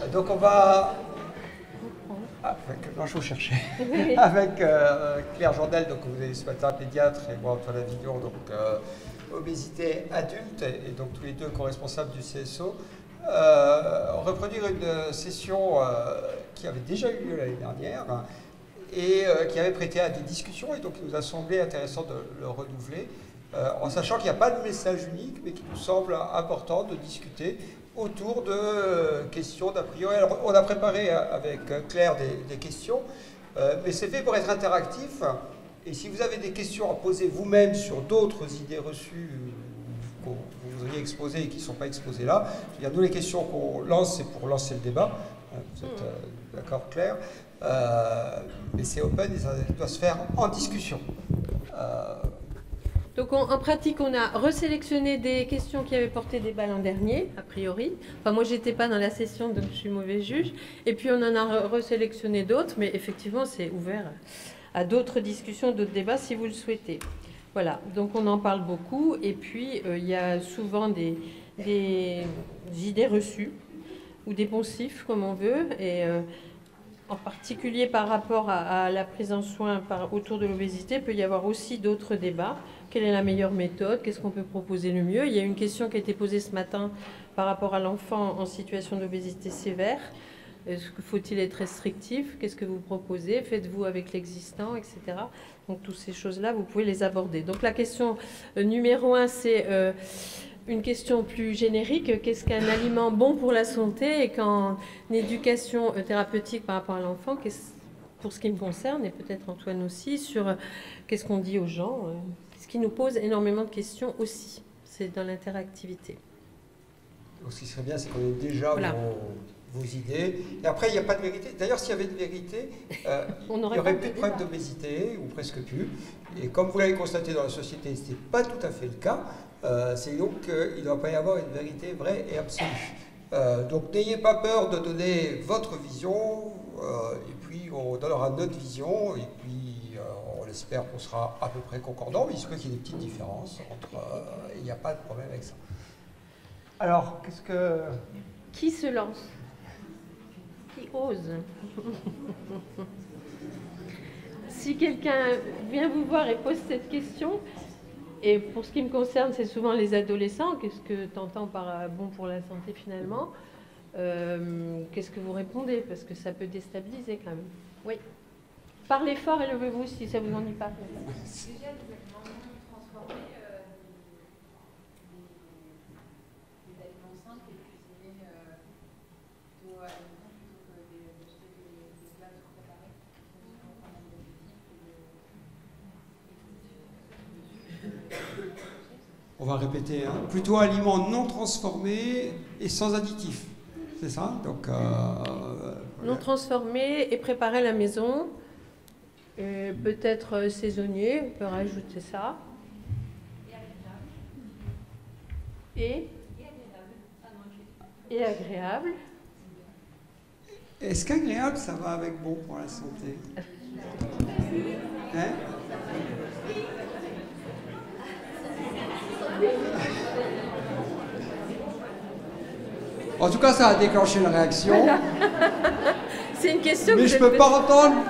Donc on va, non, je vous cherchais, avec Claire Jordel, donc vous avez ce matin pédiatre, et moi Antoine Avignon, donc obésité adulte, et donc tous les deux co-responsables du CSO, reproduire une session qui avait déjà eu lieu l'année dernière et qui avait prêté à des discussions, et donc il nous a semblé intéressant de le renouveler, en sachant qu'il n'y a pas de message unique, mais qu'il nous semble important de discuter autour de questions d'a priori. Alors, on a préparé avec Claire des questions, mais c'est fait pour être interactif. Et si vous avez des questions à poser vous-même sur d'autres idées reçues que vous voudriez exposer et qui ne sont pas exposées là, nous, les questions qu'on lance, c'est pour lancer le débat. Vous êtes d'accord, Claire? Mais c'est open et ça doit se faire en discussion. Donc en pratique, on a resélectionné des questions qui avaient porté débat l'an dernier, a priori. Enfin, moi, j'étais pas dans la session, donc je suis mauvais juge. Et puis, on en a resélectionné d'autres, mais effectivement, c'est ouvert à d'autres discussions, d'autres débats, si vous le souhaitez. Voilà, donc on en parle beaucoup. Et puis, il y a souvent des idées reçues ou des poncifs, comme on veut. Et en particulier par rapport à la prise en soin autour de l'obésité, il peut y avoir aussi d'autres débats. Quelle est la meilleure méthode? Qu'est-ce qu'on peut proposer le mieux? Il y a une question qui a été posée ce matin par rapport à l'enfant en situation d'obésité sévère. Faut-il être restrictif? Qu'est-ce que vous proposez? Faites-vous avec l'existant, etc. Donc, toutes ces choses-là, vous pouvez les aborder. Donc, la question numéro 1, c'est une question plus générique. Qu'est-ce qu'un aliment bon pour la santé? Et qu'en éducation thérapeutique par rapport à l'enfant, pour ce qui me concerne, et peut-être Antoine aussi, sur qu'est-ce qu'on dit aux gens, ce qui nous pose énormément de questions aussi. C'est dans l'interactivité. Donc, ce qui serait bien, c'est qu'on ait déjà vos idées. Et après, il n'y a pas de vérité. D'ailleurs, s'il y avait de vérité, il n'y aurait plus de problème d'obésité, ou presque plus. Et comme vous l'avez constaté dans la société, ce n'est pas tout à fait le cas. C'est donc qu'il ne doit pas y avoir une vérité vraie et absolue. Donc, n'ayez pas peur de donner votre vision, et puis on donnera notre vision, et puis on espère qu'on sera à peu près concordant, mais il se peut qu'il y ait des petites différences entre. Il n'y a pas de problème avec ça. Alors, qu'est-ce que. Qui se lance? Qui ose? Si quelqu'un vient vous voir et pose cette question, et pour ce qui me concerne, c'est souvent les adolescents, qu'est-ce que tu entends par bon pour la santé finalement? Qu'est-ce que vous répondez? Parce que ça peut déstabiliser quand même. Oui. Parlez fort et levez-vous si ça vous ennuie pas. Déjà, les aliments non transformés, des aliments simples et cuisinés plutôt à la maison plutôt que d'acheter des plats tout préparés. On va répéter, hein. Plutôt aliments non transformés et sans additifs. C'est ça? Donc, non transformés et préparés à la maison. Peut-être saisonnier, on peut rajouter ça. Et agréable. Est-ce qu'agréable, ça va avec bon pour la santé? Hein? En tout cas, ça a déclenché une réaction. C'est une question. Mais je ne peux pas entendre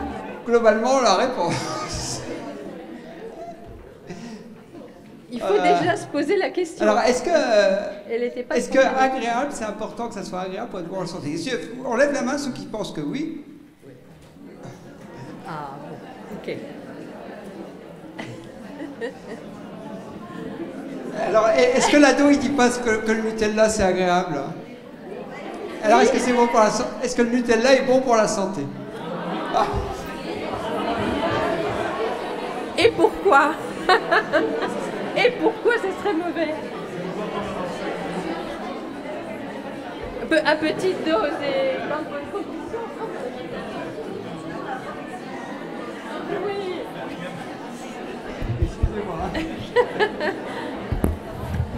globalement la réponse. Il faut déjà se poser la question. Alors, est-ce que agréable, c'est important que ça soit agréable pour être bon en santé? On lève la main ceux qui pensent que oui. Ah, bon, ok. Alors, est-ce que l'ado, il dit pas que le Nutella, c'est agréable? Alors, est-ce que c'est bon pour la santé? Est-ce que le Nutella est bon pour la santé? Ah. Et pourquoi? Et pourquoi ce serait mauvais? À petite dose et dans de bonnes conditions. Oui. Excusez-moi.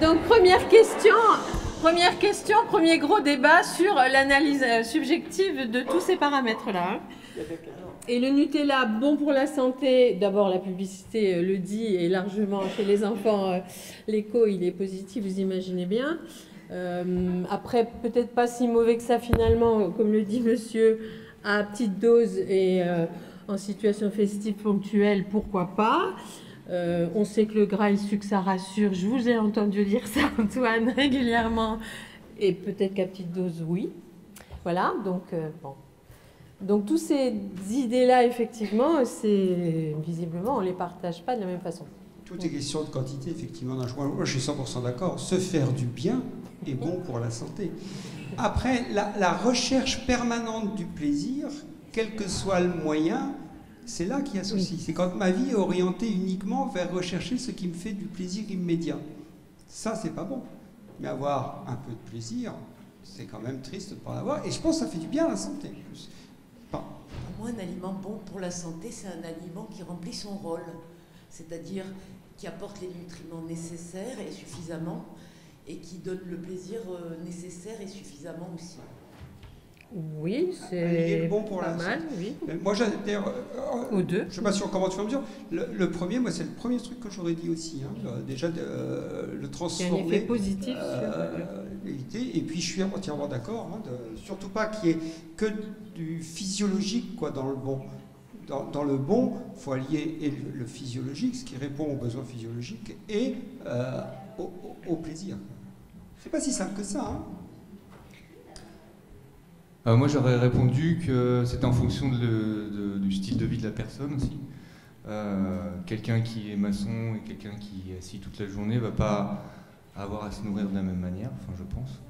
Donc, première question, premier gros débat sur l'analyse subjective de tous ces paramètres-là. Et le Nutella, bon pour la santé, d'abord la publicité le dit, et largement chez les enfants, l'écho il est positif, vous imaginez bien. Après, peut-être pas si mauvais que ça finalement, comme le dit monsieur, à petite dose et en situation festive ponctuelle, pourquoi pas. On sait que le gras et le sucre, ça rassure. Je vous ai entendu dire ça, Antoine, régulièrement. Et peut-être qu'à petite dose, oui. Voilà, donc bon. Donc, toutes ces idées-là, effectivement, visiblement, on ne les partage pas de la même façon. Tout est question de quantité, effectivement. Moi, je suis 100% d'accord. Se faire du bien est bon pour la santé. Après, la recherche permanente du plaisir, quel que soit le moyen, c'est là qu'il y a souci. C'est quand ma vie est orientée uniquement vers rechercher ce qui me fait du plaisir immédiat. Ça, c'est pas bon. Mais avoir un peu de plaisir, c'est quand même triste de ne pas en avoir. Et je pense que ça fait du bien à la santé. Pour moi, un aliment bon pour la santé, c'est un aliment qui remplit son rôle. C'est-à-dire qui apporte les nutriments nécessaires et suffisamment, et qui donne le plaisir nécessaire et suffisamment aussi. Oui, c'est bon pour pas mal, oui. Moi, d'ailleurs, ou deux. Je ne sais pas comment tu vas me dire. Le premier, moi, c'est le premier truc que j'aurais dit aussi. Hein, déjà, le transformer. Il y a un effet positif éviter. Et puis, je suis entièrement d'accord. Hein, surtout pas qu'il y ait que du physiologique quoi, dans le bon. Dans le bon, il faut allier le physiologique, ce qui répond aux besoins physiologiques, et au plaisir. C'est pas si simple que ça. Hein. Moi, j'aurais répondu que c'était en fonction du style de vie de la personne aussi. Quelqu'un qui est maçon et quelqu'un qui est assis toute la journée ne va pas avoir à se nourrir de la même manière, enfin, je pense.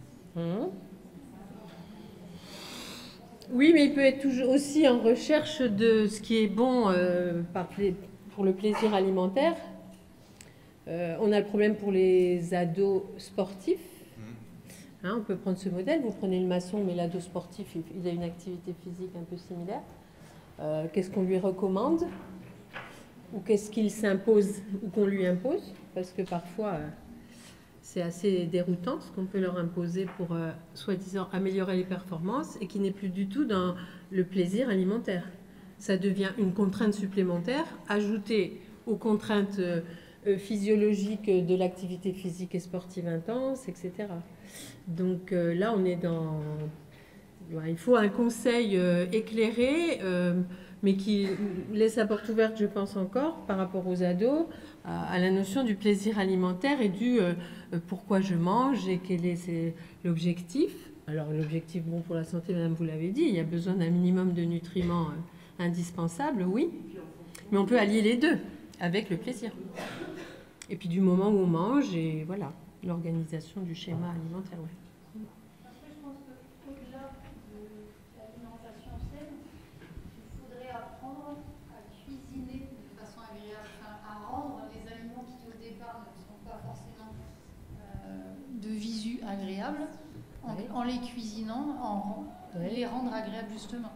Oui, mais il peut être toujours aussi en recherche de ce qui est bon pour le plaisir alimentaire. On a le problème pour les ados sportifs. Hein, on peut prendre ce modèle, vous prenez le maçon, mais l'ado sportif, il a une activité physique un peu similaire. Qu'est-ce qu'on lui recommande? Ou qu'est-ce qu'il s'impose ou qu'on lui impose? Parce que parfois, c'est assez déroutant ce qu'on peut leur imposer pour, soi-disant, améliorer les performances et qui n'est plus du tout dans le plaisir alimentaire. Ça devient une contrainte supplémentaire ajoutée aux contraintes physiologiques de l'activité physique et sportive intense, etc. Donc là, on est dans... Il faut un conseil éclairé, mais qui laisse la porte ouverte, je pense encore, par rapport aux ados, à la notion du plaisir alimentaire et du pourquoi je mange et quel est l'objectif. Alors l'objectif, bon, pour la santé, madame, vous l'avez dit, il y a besoin d'un minimum de nutriments indispensables, oui, mais on peut allier les deux avec le plaisir. Et puis du moment où on mange, et voilà, l'organisation du schéma alimentaire. Ouais. Après, je pense qu'au-delà de l'alimentation saine, il faudrait apprendre à cuisiner de façon agréable, enfin, à rendre les aliments qui au départ ne sont pas forcément de visu agréables, en les cuisinant, les rendre agréables justement.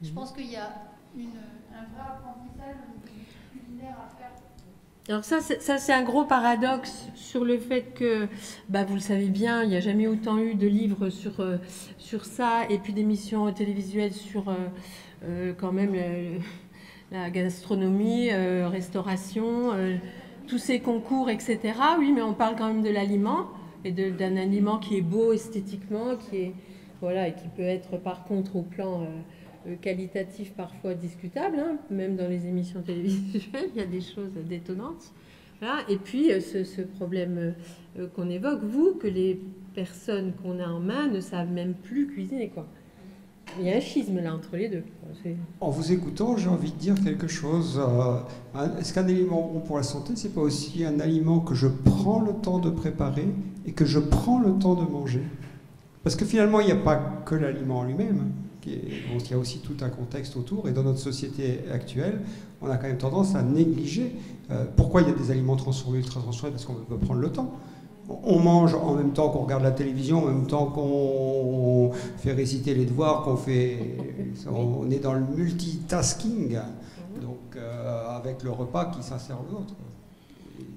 Je pense qu'il y a un vrai apprentissage au niveau culinaire à faire. Alors ça c'est un gros paradoxe sur le fait que, vous le savez bien, il n'y a jamais autant eu de livres sur ça, et puis d'émissions télévisuelles sur quand même la gastronomie, restauration, tous ces concours, etc. Oui, mais on parle quand même de l'aliment, et d'un aliment qui est beau esthétiquement, et qui peut être par contre au plan... qualitatif parfois discutable, hein, même dans les émissions télévisuelles, il y a des choses détonnantes. Voilà. Et puis ce problème qu'on évoque, que les personnes qu'on a en main ne savent même plus cuisiner, quoi. Il y a un schisme là entre les deux. En vous écoutant, j'ai envie de dire quelque chose. Est-ce qu'un aliment bon pour la santé, c'est pas aussi un aliment que je prends le temps de préparer et que je prends le temps de manger? Parce que finalement, il n'y a pas que l'aliment en lui-même. Il y a aussi tout un contexte autour, et dans notre société actuelle, on a quand même tendance à négliger. Pourquoi il y a des aliments transformés, ultra transformés? Parce qu'on ne peut pas prendre le temps. On mange en même temps qu'on regarde la télévision, en même temps qu'on fait réciter les devoirs, on est dans le multitasking, donc avec le repas qui s'insère l'autre.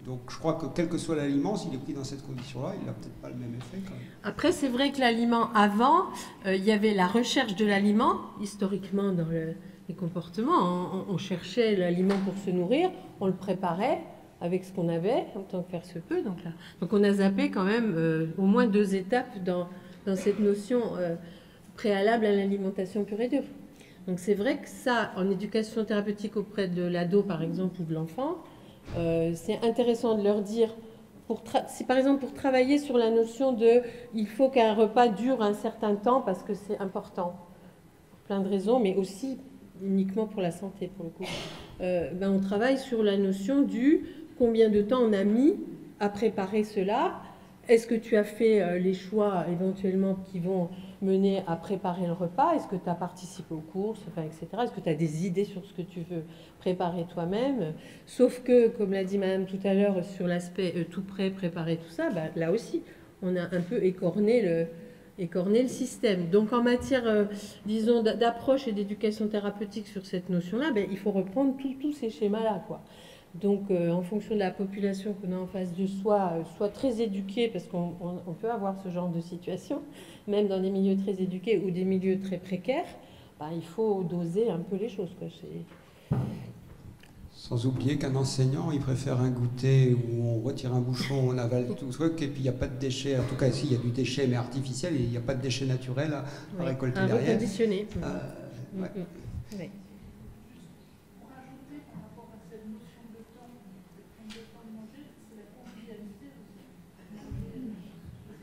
Donc je crois que quel que soit l'aliment, s'il est pris dans cette condition-là, il n'a peut-être pas le même effet quand même. Après, c'est vrai que l'aliment, avant, il y avait la recherche de l'aliment, historiquement dans les comportements. On cherchait l'aliment pour se nourrir, on le préparait avec ce qu'on avait, autant que faire se peut. Donc on a zappé quand même au moins 2 étapes dans cette notion préalable à l'alimentation pure et dure. Donc c'est vrai que ça, en éducation thérapeutique auprès de l'ado par exemple ou de l'enfant, c'est intéressant de leur dire, si par exemple pour travailler sur la notion de il faut qu'un repas dure un certain temps parce que c'est important, pour plein de raisons, mais aussi uniquement pour la santé pour le coup, on travaille sur la notion du combien de temps on a mis à préparer cela. Est-ce que tu as fait les choix éventuellement qui vont mener à préparer le repas? Est-ce que tu as participé aux courses, etc. Est-ce que tu as des idées sur ce que tu veux préparer toi-même? Sauf que, comme l'a dit Madame tout à l'heure, sur l'aspect tout prêt, préparer tout ça, là aussi, on a un peu écorné le système. Donc en matière, disons, d'approche et d'éducation thérapeutique sur cette notion-là, il faut reprendre tous ces schémas-là, quoi. Donc, en fonction de la population qu'on a en face de soi, soit très éduquée, parce qu'on peut avoir ce genre de situation, même dans des milieux très éduqués ou des milieux très précaires, il faut doser un peu les choses, quoi. Sans oublier qu'un enseignant, il préfère un goûter où on retire un bouchon, on avale tout le truc, et puis il n'y a pas de déchets. En tout cas, ici, il y a du déchet, mais artificiel, et il n'y a pas de déchets naturels à récolter derrière. Reconditionné. Ouais. Oui.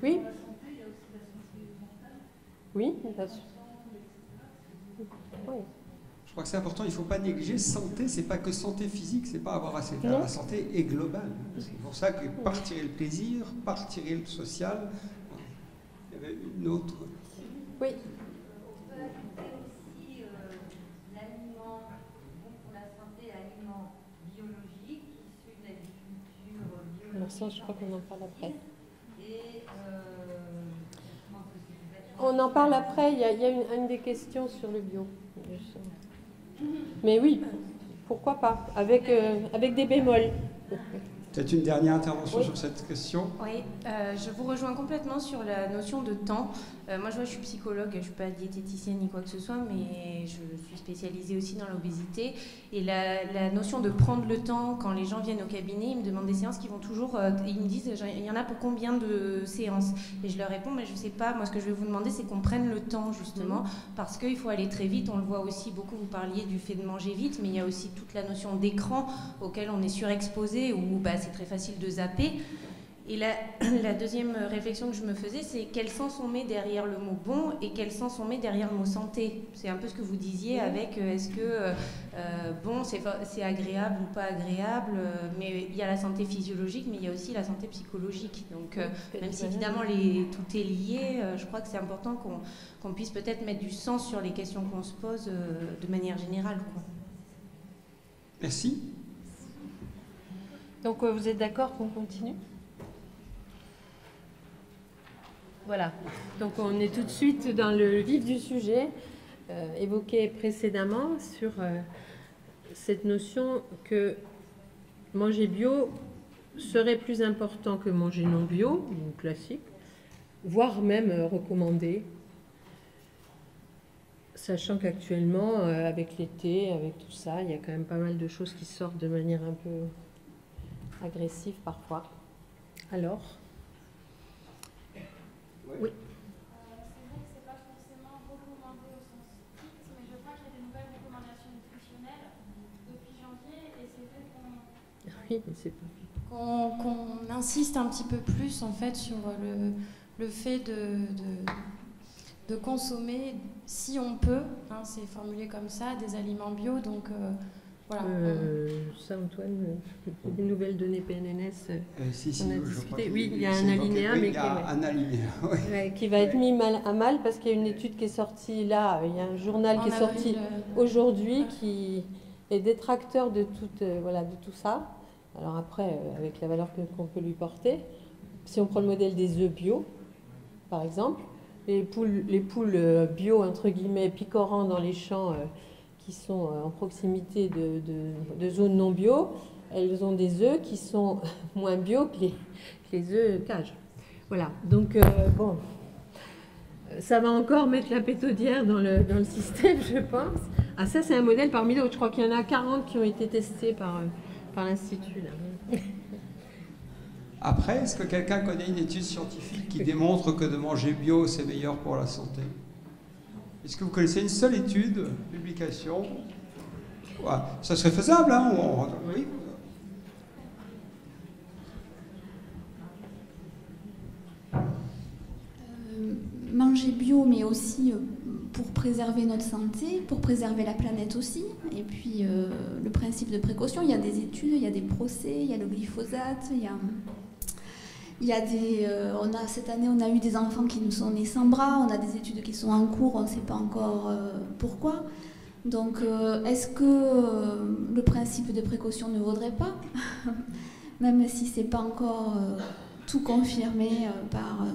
Oui. Oui, bien sûr. Oui. Je crois que c'est important, il ne faut pas négliger. Santé, c'est pas que santé physique, c'est pas avoir assez de la santé est globale. C'est pour ça que partirer le plaisir, partirer le social, il y avait une autre. Oui. On peut ajouter aussi l'aliment bon pour la santé, l'aliment biologique, issu de l'agriculture biologique. Alors ça, je crois qu'on en parle après. Et on en parle après, il y a une des questions sur le bio. Mais oui, pourquoi pas, avec des bémols. Peut-être une dernière intervention sur cette question. Oui, je vous rejoins complètement sur la notion de temps. Moi, je suis psychologue, je ne suis pas diététicienne ni quoi que ce soit, mais je suis spécialisée aussi dans l'obésité. Et la notion de prendre le temps, quand les gens viennent au cabinet, ils me demandent des séances qui vont toujours... ils me disent, il y en a pour combien de séances? Et je leur réponds, mais je ne sais pas. Moi, ce que je vais vous demander, c'est qu'on prenne le temps, justement, parce qu'il faut aller très vite. On le voit aussi beaucoup, vous parliez du fait de manger vite, mais il y a aussi toute la notion d'écran auquel on est surexposé, où c'est très facile de zapper. Et la deuxième réflexion que je me faisais, c'est quel sens on met derrière le mot bon et quel sens on met derrière le mot santé. C'est un peu ce que vous disiez avec est-ce que bon, c'est agréable ou pas agréable, mais il y a la santé physiologique, mais il y a aussi la santé psychologique. Donc même si évidemment tout est lié, je crois que c'est important qu'on puisse peut-être mettre du sens sur les questions qu'on se pose de manière générale, quoi. Merci. Donc vous êtes d'accord qu'on continue ? Voilà, donc on est tout de suite dans le vif du sujet évoqué précédemment sur cette notion que manger bio serait plus important que manger non bio, donc classique, voire même recommandé, sachant qu'actuellement, avec l'été, avec tout ça, il y a quand même pas mal de choses qui sortent de manière un peu agressive parfois. Alors ? Oui. C'est vrai que c'est pas forcément recommandé au sens strict, mais je crois qu'il y a des nouvelles recommandations nutritionnelles depuis janvier, et c'est vrai qu'on insiste un petit peu plus en fait sur le fait de consommer, si on peut, c'est formulé comme ça, des aliments bio, donc voilà. Ça, Antoine, les nouvelles données PNNS, Si, on a discuté. Oui, il y a un alinéa, mais qui va être mis à mal parce qu'il y a une étude qui est sortie là, il y a un journal qui est sorti aujourd'hui qui est détracteur de tout ça. Alors après, avec la valeur qu'on peut lui porter, si on prend le modèle des œufs bio, par exemple, les poules bio, entre guillemets, picorant dans les champs qui sont en proximité de zones non bio, elles ont des œufs qui sont moins bio que les œufs cage. Voilà, donc bon, ça va encore mettre la pétaudière dans le système, je pense. Ah, ça, c'est un modèle parmi d'autres. Je crois qu'il y en a 40 qui ont été testés par par l'Institut. Là. Après, est-ce que quelqu'un connaît une étude scientifique qui démontre que de manger bio, c'est meilleur pour la santé? Est-ce que vous connaissez une seule étude, publication? Ouais, ça serait faisable, hein? Oui. Manger bio, mais aussi pour préserver notre santé, pour préserver la planète aussi. Et puis le principe de précaution, il y a des études, il y a des procès, il y a le glyphosate, cette année, on a eu des enfants qui nous sont nés sans bras, on a des études qui sont en cours, on ne sait pas encore pourquoi. Donc, est-ce que le principe de précaution ne vaudrait pas, même si ce n'est pas encore tout confirmé par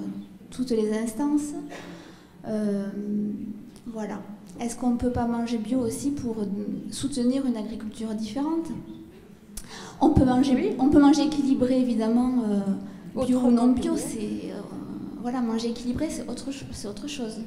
toutes les instances? Voilà. Est-ce qu'on ne peut pas manger bio aussi pour soutenir une agriculture différente? On peut manger équilibré, évidemment. Bio ou non bio, voilà, manger équilibré, c'est autre chose.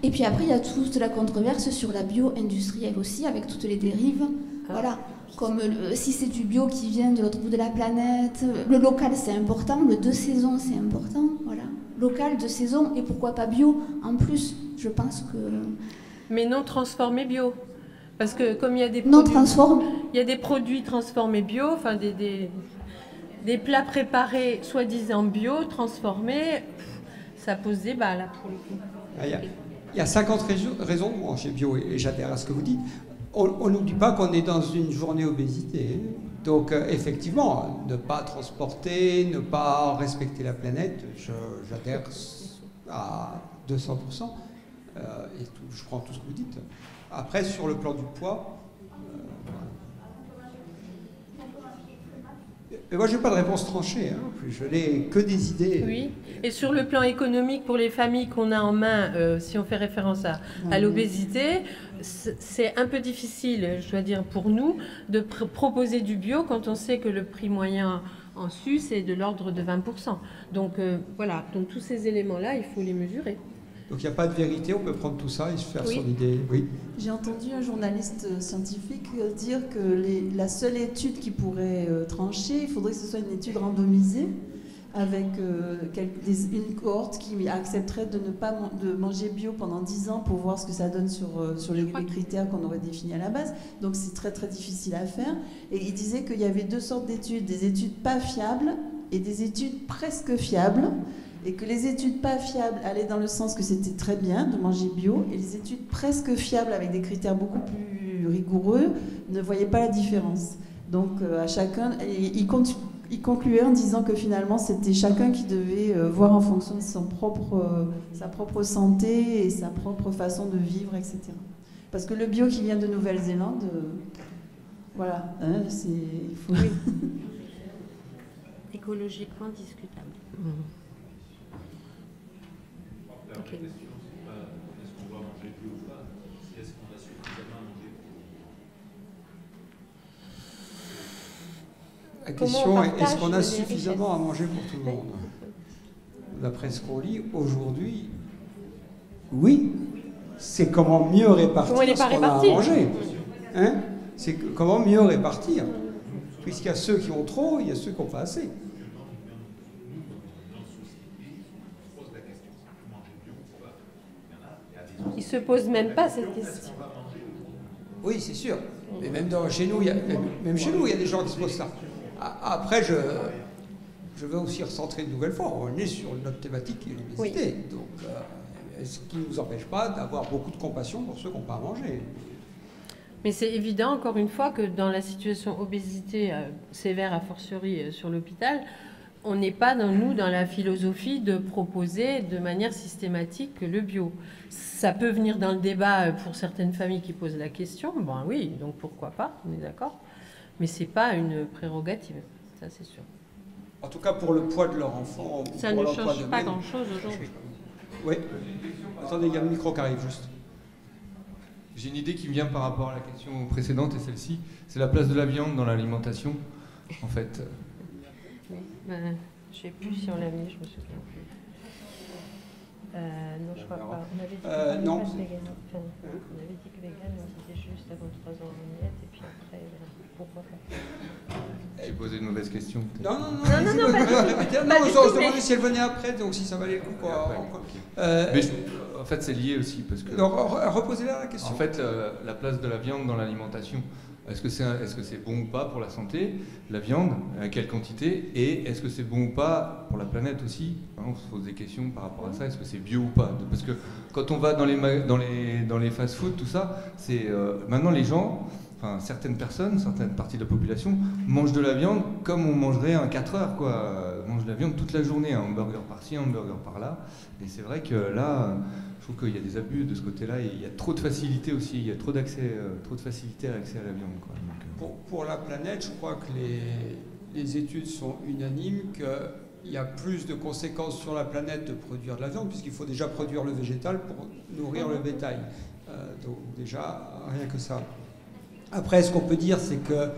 Et puis après, il y a toute la controverse sur la bio industrielle aussi, avec toutes les dérives. Voilà, comme si c'est du bio qui vient de l'autre bout de la planète. Le local, c'est important. Le de saison, c'est important. Voilà, local, de saison, et pourquoi pas bio en plus. Je pense que. Mais non transformé bio, parce que comme il y a des produits transformés bio, enfin des plats préparés soi-disant bio, transformés, ça pose débat là pour le coup. Il y a 50 raisons de manger bio et j'adhère à ce que vous dites. On n'oublie pas qu'on est dans une journée obésité. Donc effectivement, ne pas transporter, ne pas respecter la planète, j'adhère à 200%. Et je prends tout ce que vous dites. Après, sur le plan du poids... Mais moi, je n'ai pas de réponse tranchée, hein. Je n'ai que des idées. Oui, et sur le plan économique, pour les familles qu'on a en main, si on fait référence à l'obésité, c'est un peu difficile, je dois dire, pour nous, de proposer du bio quand on sait que le prix moyen en Suisse est de l'ordre de 20%. Donc voilà, donc tous ces éléments-là, il faut les mesurer. Donc il n'y a pas de vérité, on peut prendre tout ça et se faire son idée. Oui. J'ai entendu un journaliste scientifique dire que la seule étude qui pourrait trancher, il faudrait que ce soit une étude randomisée avec une cohorte qui accepterait de ne pas manger bio pendant 10 ans pour voir ce que ça donne sur les critères qu'on aurait définis à la base. Donc c'est très très difficile à faire. Et il disait qu'il y avait deux sortes d'études, des études pas fiables et des études presque fiables. Et que les études pas fiables allaient dans le sens que c'était très bien de manger bio, et les études presque fiables avec des critères beaucoup plus rigoureux ne voyaient pas la différence. Donc à chacun, il concluait en disant que finalement c'était chacun qui devait voir en fonction de sa propre santé et sa propre façon de vivre, etc. Parce que le bio qui vient de Nouvelle-Zélande, voilà, hein, il faut... Oui. Écologiquement discutable. Okay. La question, c'est pas est-ce qu'on doit manger bio ou pas, c'est est-ce qu'on a suffisamment mangé pour... La question est est-ce qu'on a suffisamment à manger pour tout le monde? D'après ce qu'on lit aujourd'hui, oui. C'est comment mieux répartir ce qu'on a à manger. Hein? C'est comment mieux répartir. Puisqu'il y a ceux qui ont trop, il y a ceux qui n'ont pas assez. Ils ne se posent même pas cette question. Oui, c'est sûr. Mais même chez nous, il y a des gens qui se posent ça. Après, je veux aussi recentrer une nouvelle fois. On est sur notre thématique qui est l'obésité. Oui. Donc, ce qui ne nous empêche pas d'avoir beaucoup de compassion pour ceux qui n'ont pas à manger. Mais c'est évident, encore une fois, que dans la situation obésité sévère, a fortiori sur l'hôpital, on n'est pas, dans la philosophie de proposer de manière systématique le bio. Ça peut venir dans le débat pour certaines familles qui posent la question. Bon, oui, donc pourquoi pas, on est d'accord. Mais ce n'est pas une prérogative, ça c'est sûr. En tout cas, pour le poids de leur enfant... Ça ne change pas grand-chose aujourd'hui. Oui. Attendez, il y a le micro qui arrive juste. J'ai une idée qui me vient par rapport à la question précédente et celle-ci. C'est la place de la viande dans l'alimentation, en fait. Je ne sais plus si on l'a mis, je me souviens plus. Non, je crois verra. On avait dit que non. on avait dit que vegan, c'était juste avant 3 ans en miette, et puis après, pourquoi pas. J'ai posé une mauvaise question. Non, non, pas du tout, on se demandait si elle venait après, donc si ça valait le coup. Mais en fait, c'est lié aussi parce que. Donc, reposez-la la question. En fait, la place de la viande dans l'alimentation. Est-ce que c'est bon ou pas pour la santé, la viande, à quelle quantité, et est-ce que c'est bon ou pas pour la planète aussi, hein, on se pose des questions par rapport à ça, est-ce que c'est bio ou pas? Parce que quand on va dans les fast-food, tout ça, c'est maintenant les gens, enfin certaines personnes, certaines parties de la population mangent de la viande comme on mangerait un 4 heures, quoi. Mangent de la viande toute la journée, un hamburger par-ci, un hamburger par-là, et c'est vrai que là, je trouve qu'il y a des abus de ce côté-là, et il y a trop de facilité aussi, il y a trop d'accès, trop de facilité à l'accès à la viande, quoi. Donc, pour la planète, je crois que les études sont unanimes qu'il y a plus de conséquences sur la planète de produire de la viande, puisqu'il faut déjà produire le végétal pour nourrir le bétail. Donc déjà, rien que ça. Après, ce qu'on peut dire, c'est que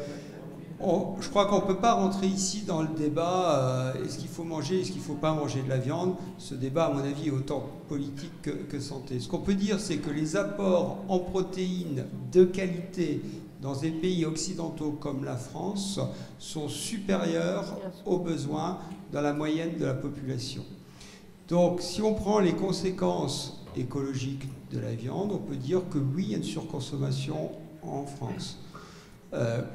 je crois qu'on ne peut pas rentrer ici dans le débat est-ce qu'il faut manger, est-ce qu'il ne faut pas manger de la viande. Ce débat, à mon avis, est autant politique que santé. Ce qu'on peut dire, c'est que les apports en protéines de qualité dans des pays occidentaux comme la France sont supérieurs aux besoins dans la moyenne de la population. Donc, si on prend les conséquences écologiques de la viande, on peut dire que oui, il y a une surconsommation en France.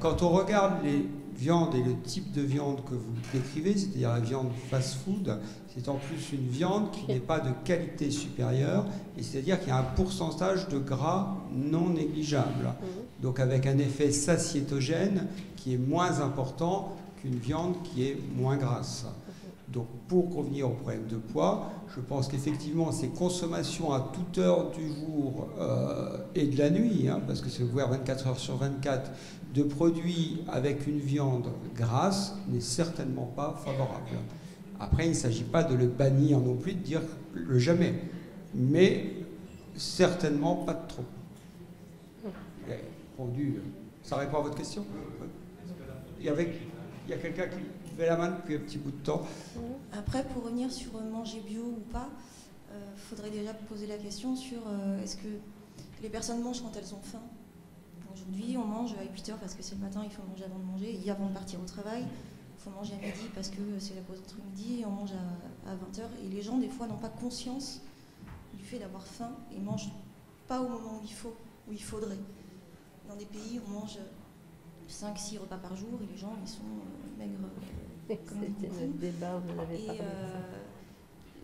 Quand on regarde les viandes et le type de viande que vous décrivez, c'est-à-dire la viande fast-food, c'est en plus une viande qui n'est pas de qualité supérieure, et c'est-à-dire qu'il y a un pourcentage de gras non négligeable. Donc avec un effet satiétogène qui est moins important qu'une viande qui est moins grasse. Donc pour revenir au problème de poids, je pense qu'effectivement ces consommations à toute heure du jour et de la nuit, hein, parce que c'est ouvert 24 heures sur 24, de produits avec une viande grasse n'est certainement pas favorable. Après, il ne s'agit pas de le bannir non plus, de dire le jamais, mais certainement pas de trop. Ça répond à votre question? Il y a quelqu'un qui levait la main depuis un petit bout de temps. Après, pour revenir sur manger bio ou pas, faudrait déjà poser la question sur est-ce que les personnes mangent quand elles ont faim? Aujourd'hui, on mange à 8h parce que c'est le matin, il faut manger avant de manger, et avant de partir au travail. Il faut manger à midi parce que c'est la pause entre midi, et on mange à 20h. Et les gens, des fois, n'ont pas conscience du fait d'avoir faim et mangent pas au moment où il faudrait. Dans des pays, on mange 5-6 repas par jour et les gens, ils sont maigres comme des coucous. C'était notre débat, on en avait parlé.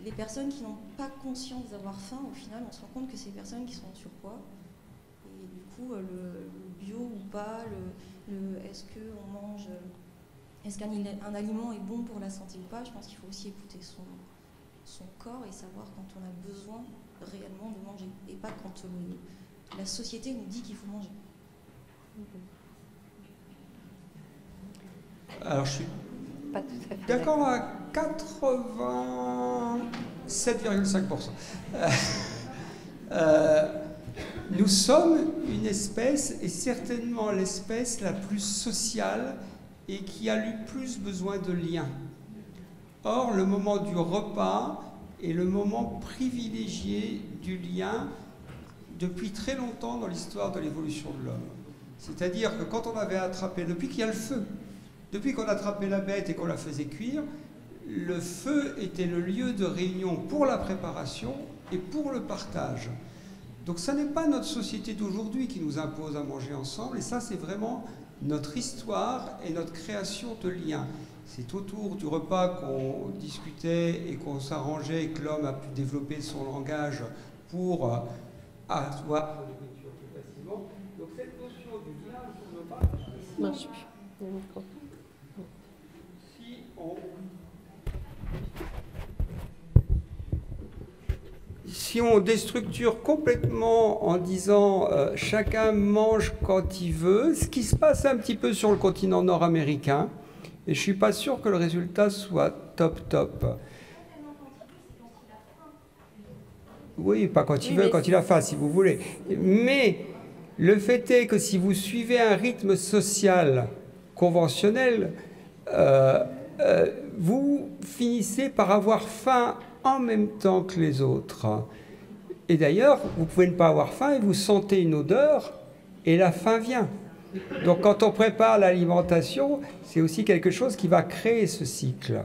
Les personnes qui n'ont pas conscience d'avoir faim, au final, on se rend compte que c'est les personnes qui sont en surpoids. Et du coup, le bio ou pas, est-ce qu'un aliment est bon pour la santé ou pas, je pense qu'il faut aussi écouter son corps et savoir quand on a besoin réellement de manger. Et pas quand la société nous dit qu'il faut manger. Alors je suis d'accord à 87,5%. Nous sommes une espèce, et certainement l'espèce la plus sociale et qui a le plus besoin de liens. Or, le moment du repas est le moment privilégié du lien depuis très longtemps dans l'histoire de l'évolution de l'homme. C'est-à-dire que quand on avait attrapé, depuis qu'il y a le feu, depuis qu'on attrapait la bête et qu'on la faisait cuire, le feu était le lieu de réunion pour la préparation et pour le partage. Donc ça n'est pas notre société d'aujourd'hui qui nous impose à manger ensemble, et ça c'est vraiment notre histoire et notre création de liens. C'est autour du repas qu'on discutait et qu'on s'arrangeait et que l'homme a pu développer son langage pour avoir la nourriture plus facilement. Donc cette notion du lien autour du repas, si on déstructure complètement en disant chacun mange quand il veut, ce qui se passe un petit peu sur le continent nord-américain, et je ne suis pas sûr que le résultat soit top. Oui, pas quand il veut, quand il a faim, si vous voulez. Mais le fait est que si vous suivez un rythme social conventionnel, vous finissez par avoir faim en même temps que les autres. Et d'ailleurs, vous pouvez ne pas avoir faim et vous sentez une odeur et la faim vient. Donc quand on prépare l'alimentation, c'est aussi quelque chose qui va créer ce cycle.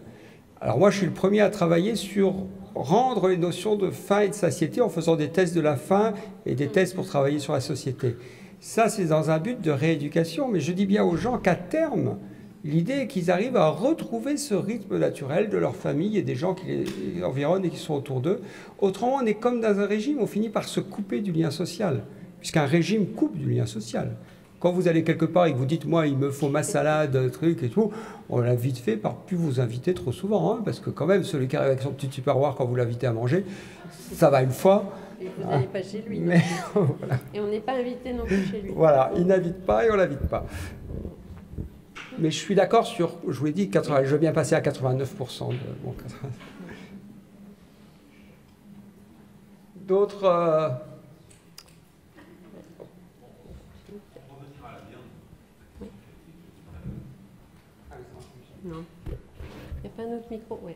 Alors moi, je suis le premier à travailler sur rendre les notions de faim et de satiété en faisant des tests de la faim et des tests pour travailler sur la société. Ça, c'est dans un but de rééducation, mais je dis bien aux gens qu'à terme, l'idée est qu'ils arrivent à retrouver ce rythme naturel de leur famille et des gens qui les environnent et qui sont autour d'eux. Autrement, on est comme dans un régime, on finit par se couper du lien social, puisqu'un régime coupe du lien social. Quand vous allez quelque part et que vous dites, moi, il me faut ma salade, truc et tout, on l'a vite fait par plus vous inviter trop souvent, hein, parce que quand même, celui qui arrive avec son petit tupperware quand vous l'invitez à manger, ça va une fois. Et vous n'allez pas chez lui. Mais, voilà. Et on n'est pas invité non plus chez lui. Voilà, il n'invite pas et on ne l'invite pas. Mais je suis d'accord sur, je vous l'ai dit, 80, je veux bien passer à 89% de mon 80. D'autres... Non. Il n'y a pas un autre micro? Oui.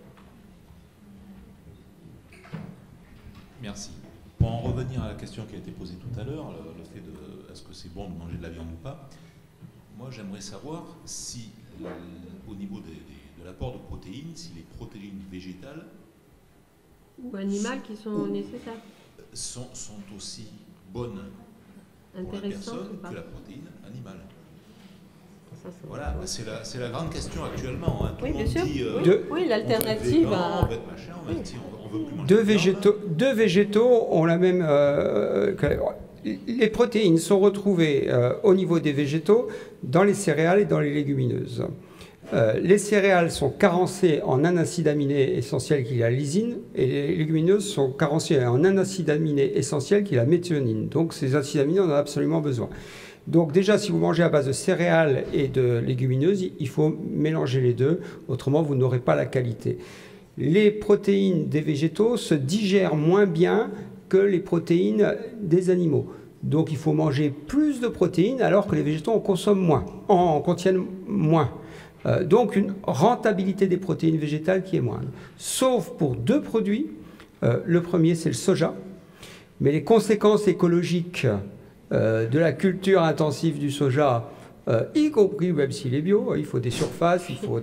Merci. Pour en revenir à la question qui a été posée tout à l'heure, le fait de est-ce que c'est bon de manger de la viande ou pas, moi j'aimerais savoir si, au niveau de l'apport de protéines, si les protéines végétales ou animales qui sont nécessaires sont aussi bonnes pour la personne que la protéine animale. Voilà, c'est la grande question actuellement. Hein. Oui, bien sûr. Dit, oui, l'alternative. On veut plus manger deux végétaux ont la même... les protéines sont retrouvées au niveau des végétaux dans les céréales et dans les légumineuses. Les céréales sont carencées en un acide aminé essentiel qui est la lysine, et les légumineuses sont carencées en un acide aminé essentiel qui est la méthionine. Donc ces acides aminés, on en a absolument besoin. Donc déjà, si vous mangez à base de céréales et de légumineuses, il faut mélanger les deux, autrement vous n'aurez pas la qualité. Les protéines des végétaux se digèrent moins bien que les protéines des animaux. Donc il faut manger plus de protéines alors que les végétaux en consomment moins, en contiennent moins. Donc une rentabilité des protéines végétales qui est moindre. Sauf pour deux produits. Le premier, c'est le soja. Mais les conséquences écologiques de la culture intensive du soja, y compris même s'il est bio, il faut des surfaces, il faut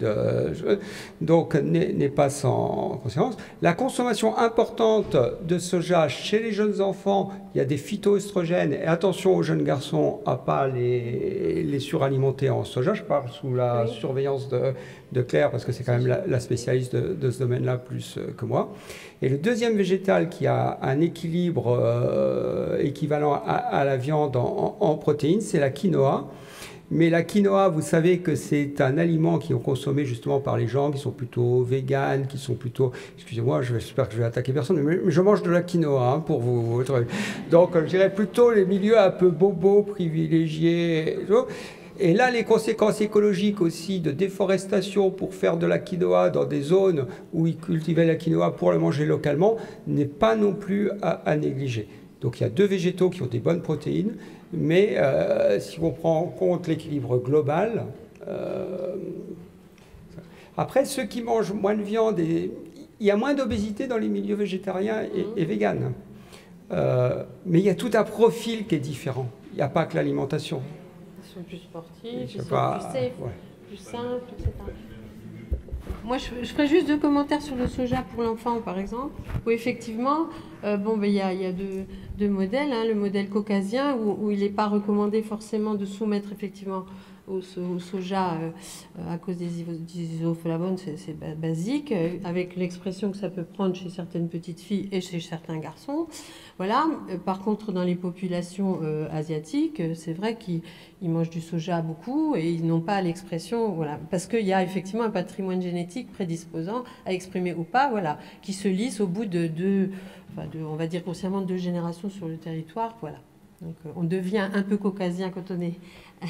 donc n'est pas sans conséquence. La consommation importante de soja chez les jeunes enfants, il y a des phytoestrogènes, et attention aux jeunes garçons à pas les suralimenter en soja. Je parle sous la surveillance de Claire, parce que c'est quand même la spécialiste de ce domaine-là plus que moi. Et le deuxième végétal qui a un équilibre équivalent à la viande en protéines, c'est la quinoa. Mais la quinoa, vous savez que c'est un aliment qui est consommé justement par les gens qui sont plutôt véganes, qui sont plutôt... Excusez-moi, j'espère que je vais attaquer personne, mais je mange de la quinoa hein, pour vous. Donc je dirais plutôt les milieux un peu bobos, privilégiés. Et là, les conséquences écologiques aussi de déforestation pour faire de la quinoa dans des zones où ils cultivaient la quinoa pour le manger localement n'est pas non plus à négliger. Donc il y a deux végétaux qui ont des bonnes protéines, mais si on prend en compte l'équilibre global, après ceux qui mangent moins de viande, il y a moins d'obésité dans les milieux végétariens et véganes. Mais il y a tout un profil qui est différent. Il n'y a pas que l'alimentation. Ils sont plus sportifs, ils sont plus safe, plus simples, etc. Moi, je ferais juste deux commentaires sur le soja pour l'enfant, par exemple, où effectivement, il y a deux modèles. Hein, le modèle caucasien, où il n'est pas recommandé forcément de soumettre effectivement au soja à cause des isoflavones, c'est basique, avec l'expression que ça peut prendre chez certaines petites filles et chez certains garçons. Voilà. Par contre, dans les populations asiatiques, c'est vrai qu'ils mangent du soja beaucoup et ils n'ont pas l'expression, voilà, parce qu'il y a effectivement un patrimoine génétique prédisposant à exprimer ou pas, voilà, qui se lisse au bout de on va dire grossièrement 2 générations sur le territoire, voilà. Donc on devient un peu caucasien quand on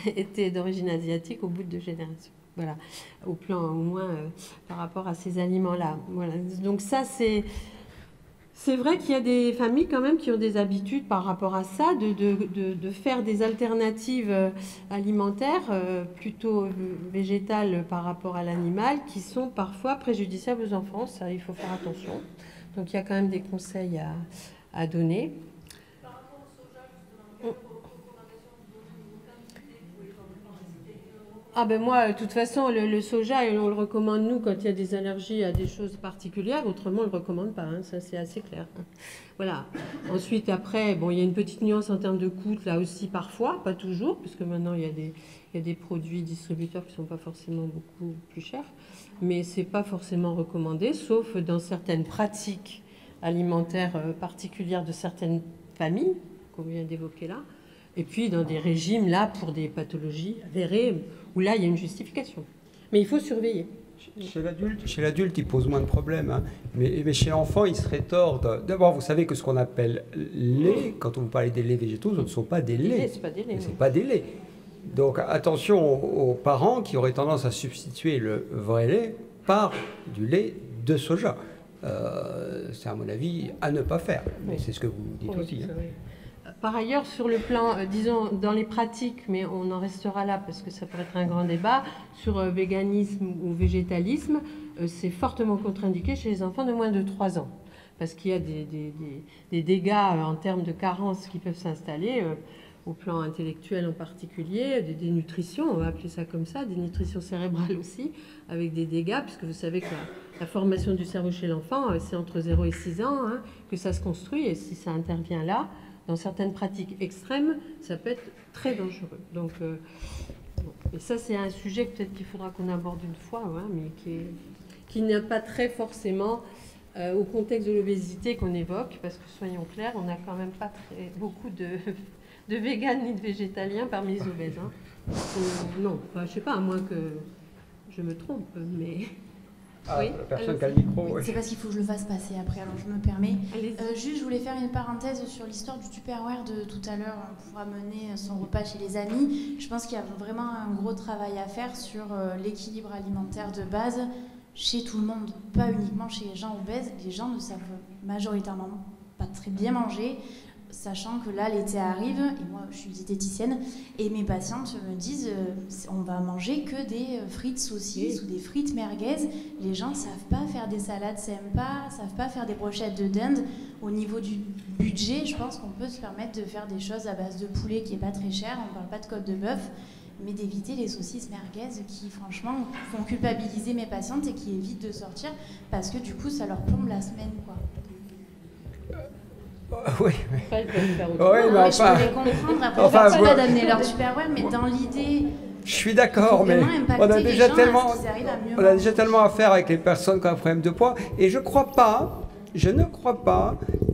était d'origine asiatique au bout de 2 générations. Voilà, au plan au moins par rapport à ces aliments-là. Voilà. Donc ça, c'est vrai qu'il y a des familles quand même qui ont des habitudes par rapport à ça, de faire des alternatives alimentaires plutôt végétales par rapport à l'animal, qui sont parfois préjudiciables aux enfants. Ça, il faut faire attention. Donc il y a quand même des conseils à donner. Ah ben moi, de toute façon, le soja, on le recommande nous quand il y a des allergies à des choses particulières, autrement on ne le recommande pas, hein, ça c'est assez clair. Voilà. Ensuite, après, bon, il y a une petite nuance en termes de coût, là aussi parfois, pas toujours, puisque maintenant il y a des produits distributeurs qui ne sont pas forcément beaucoup plus chers, mais ce n'est pas forcément recommandé, sauf dans certaines pratiques alimentaires particulières de certaines familles, qu'on vient d'évoquer là, et puis dans des régimes, là, pour des pathologies avérées, où là, il y a une justification. Mais il faut surveiller. Chez l'adulte, il pose moins de problèmes. Hein. Mais chez l'enfant, il serait tort de... D'abord, vous savez que ce qu'on appelle lait, quand on vous parle des laits végétaux, ce ne sont pas des laits. Ce n'est c'est pas des laits. Donc attention aux parents qui auraient tendance à substituer le vrai lait par du lait de soja. C'est à mon avis à ne pas faire. Mais c'est ce que vous dites aussi. Hein. Par ailleurs, sur le plan, disons, dans les pratiques, mais on en restera là parce que ça pourrait être un grand débat, sur véganisme ou végétalisme, c'est fortement contre-indiqué chez les enfants de moins de 3 ans. Parce qu'il y a des dégâts en termes de carences qui peuvent s'installer, au plan intellectuel en particulier, des dénutritions, on va appeler ça comme ça, des nutritions cérébrales aussi, avec des dégâts, puisque vous savez que la formation du cerveau chez l'enfant, c'est entre 0 et 6 ans hein, que ça se construit, et si ça intervient là, dans certaines pratiques extrêmes, ça peut être très dangereux. Donc, et ça, c'est un sujet peut-être qu'il faudra qu'on aborde une fois, hein, mais qui n'est pas très forcément au contexte de l'obésité qu'on évoque, parce que soyons clairs, on n'a quand même pas beaucoup de véganes ni de végétaliens parmi les obèses. Hein. Non, enfin, je ne sais pas, à moins que je me trompe, mais... Ah, oui, la personne qui a le micro. Oui. C'est parce qu'il faut que je le fasse passer après, alors je me permets. Juste, je voulais faire une parenthèse sur l'histoire du Tupperware de tout à l'heure pour amener son repas chez les amis. Je pense qu'il y a vraiment un gros travail à faire sur l'équilibre alimentaire de base chez tout le monde, pas uniquement chez les gens obèses. Les gens ne savent majoritairement pas très bien manger, sachant que là, l'été arrive, et moi, je suis diététicienne, et mes patientes me disent on va manger que des frites saucisses ou des frites merguez. Les gens ne savent pas faire des salades sympas, ne savent pas faire des brochettes de dinde. Au niveau du budget, je pense qu'on peut se permettre de faire des choses à base de poulet qui n'est pas très cher, on ne parle pas de côte de bœuf, mais d'éviter les saucisses merguez qui, franchement, font culpabiliser mes patientes et qui évitent de sortir parce que, du coup, ça leur plombe la semaine, quoi. Oui, mais... je peux les comprendre, après, pas d'amener leur Tupperware, mais dans l'idée... Je suis d'accord, mais on a déjà tellement à faire avec les personnes qui ont un problème de poids, et je ne crois pas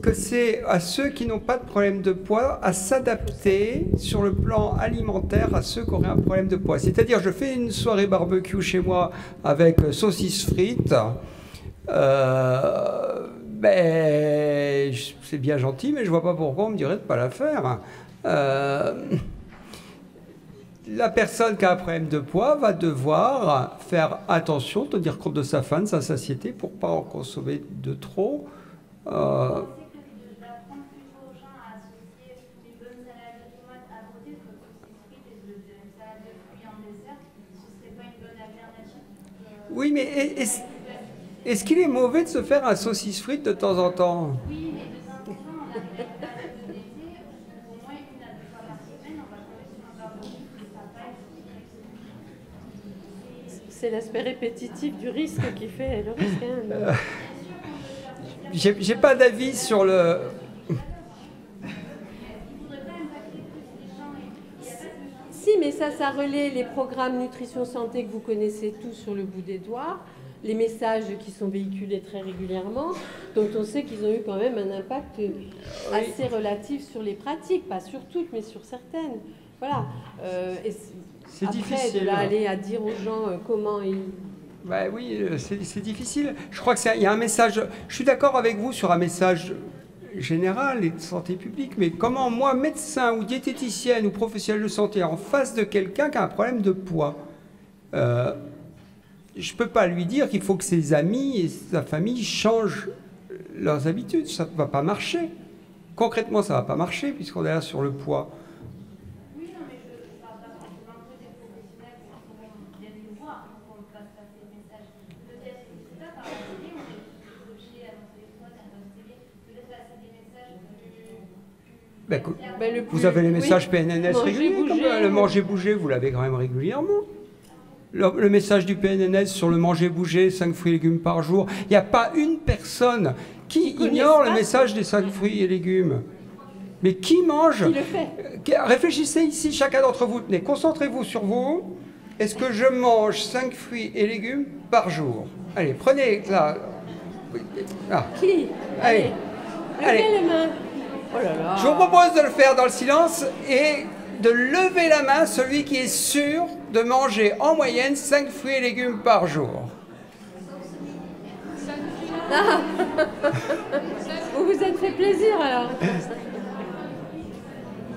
que c'est à ceux qui n'ont pas de problème de poids à s'adapter sur le plan alimentaire à ceux qui auraient un problème de poids. C'est-à-dire, je fais une soirée barbecue chez moi avec saucisses frites, c'est bien gentil, mais je vois pas pourquoi on me dirait de pas la faire. La personne qui a un problème de poids va devoir faire attention, tenir compte de sa faim, de sa satiété, pour pas en consommer de trop. Oui, mais est-ce qu'il est mauvais de se faire un saucisse frite de temps en temps? Oui, mais de temps en temps, on a des périodes de l'été, au moins 1 à 2 fois par semaine, on va tomber sur un barbecue qui ne sera pas efficace. C'est l'aspect répétitif du risque qui fait le risque. Hein, j'ai pas d'avis sur le... Si, mais ça relaie les programmes nutrition santé que vous connaissez tous sur le bout des doigts, les messages qui sont véhiculés très régulièrement, dont on sait qu'ils ont eu quand même un impact assez relatif sur les pratiques, pas sur toutes, mais sur certaines. Voilà. C'est après, difficile. De là aller à dire aux gens comment ils... Bah oui, c'est difficile. Je crois qu'il y a un message... Je suis d'accord avec vous sur un message général et de santé publique, mais comment moi, médecin ou diététicienne ou professionnel de santé, en face de quelqu'un qui a un problème de poids, je ne peux pas lui dire qu'il faut que ses amis et sa famille changent leurs habitudes. Ça ne va pas marcher. Concrètement, ça ne va pas marcher puisqu'on est là sur le poids. Oui, non, mais je ne parle pas forcément que des professionnels qui viennent nous voir pour qu'on fasse passer le message. Peut-être, je ne sais pas, par la télé, on est tous obligés à lancer les poids, à la télé, peut-être passer des messages Vous avez les messages PNNS Manger, réguliers, bouger, comme le manger-bouger, vous l'avez quand même régulièrement. Le message du PNNS sur le manger-bouger, 5 fruits et légumes par jour, il n'y a pas une personne qui ignore le message des 5 fruits et légumes. Mais qui mange? Qui le fait? Réfléchissez ici, chacun d'entre vous. Tenez, concentrez-vous sur vous. Est-ce que je mange 5 fruits et légumes par jour? Allez, prenez là. Ah. Qui? Allez. Levez les mains. Oh là là. Je vous propose de le faire dans le silence et de lever la main celui qui est sûr de manger en moyenne 5 fruits et légumes par jour. Ah. Vous vous êtes fait plaisir alors.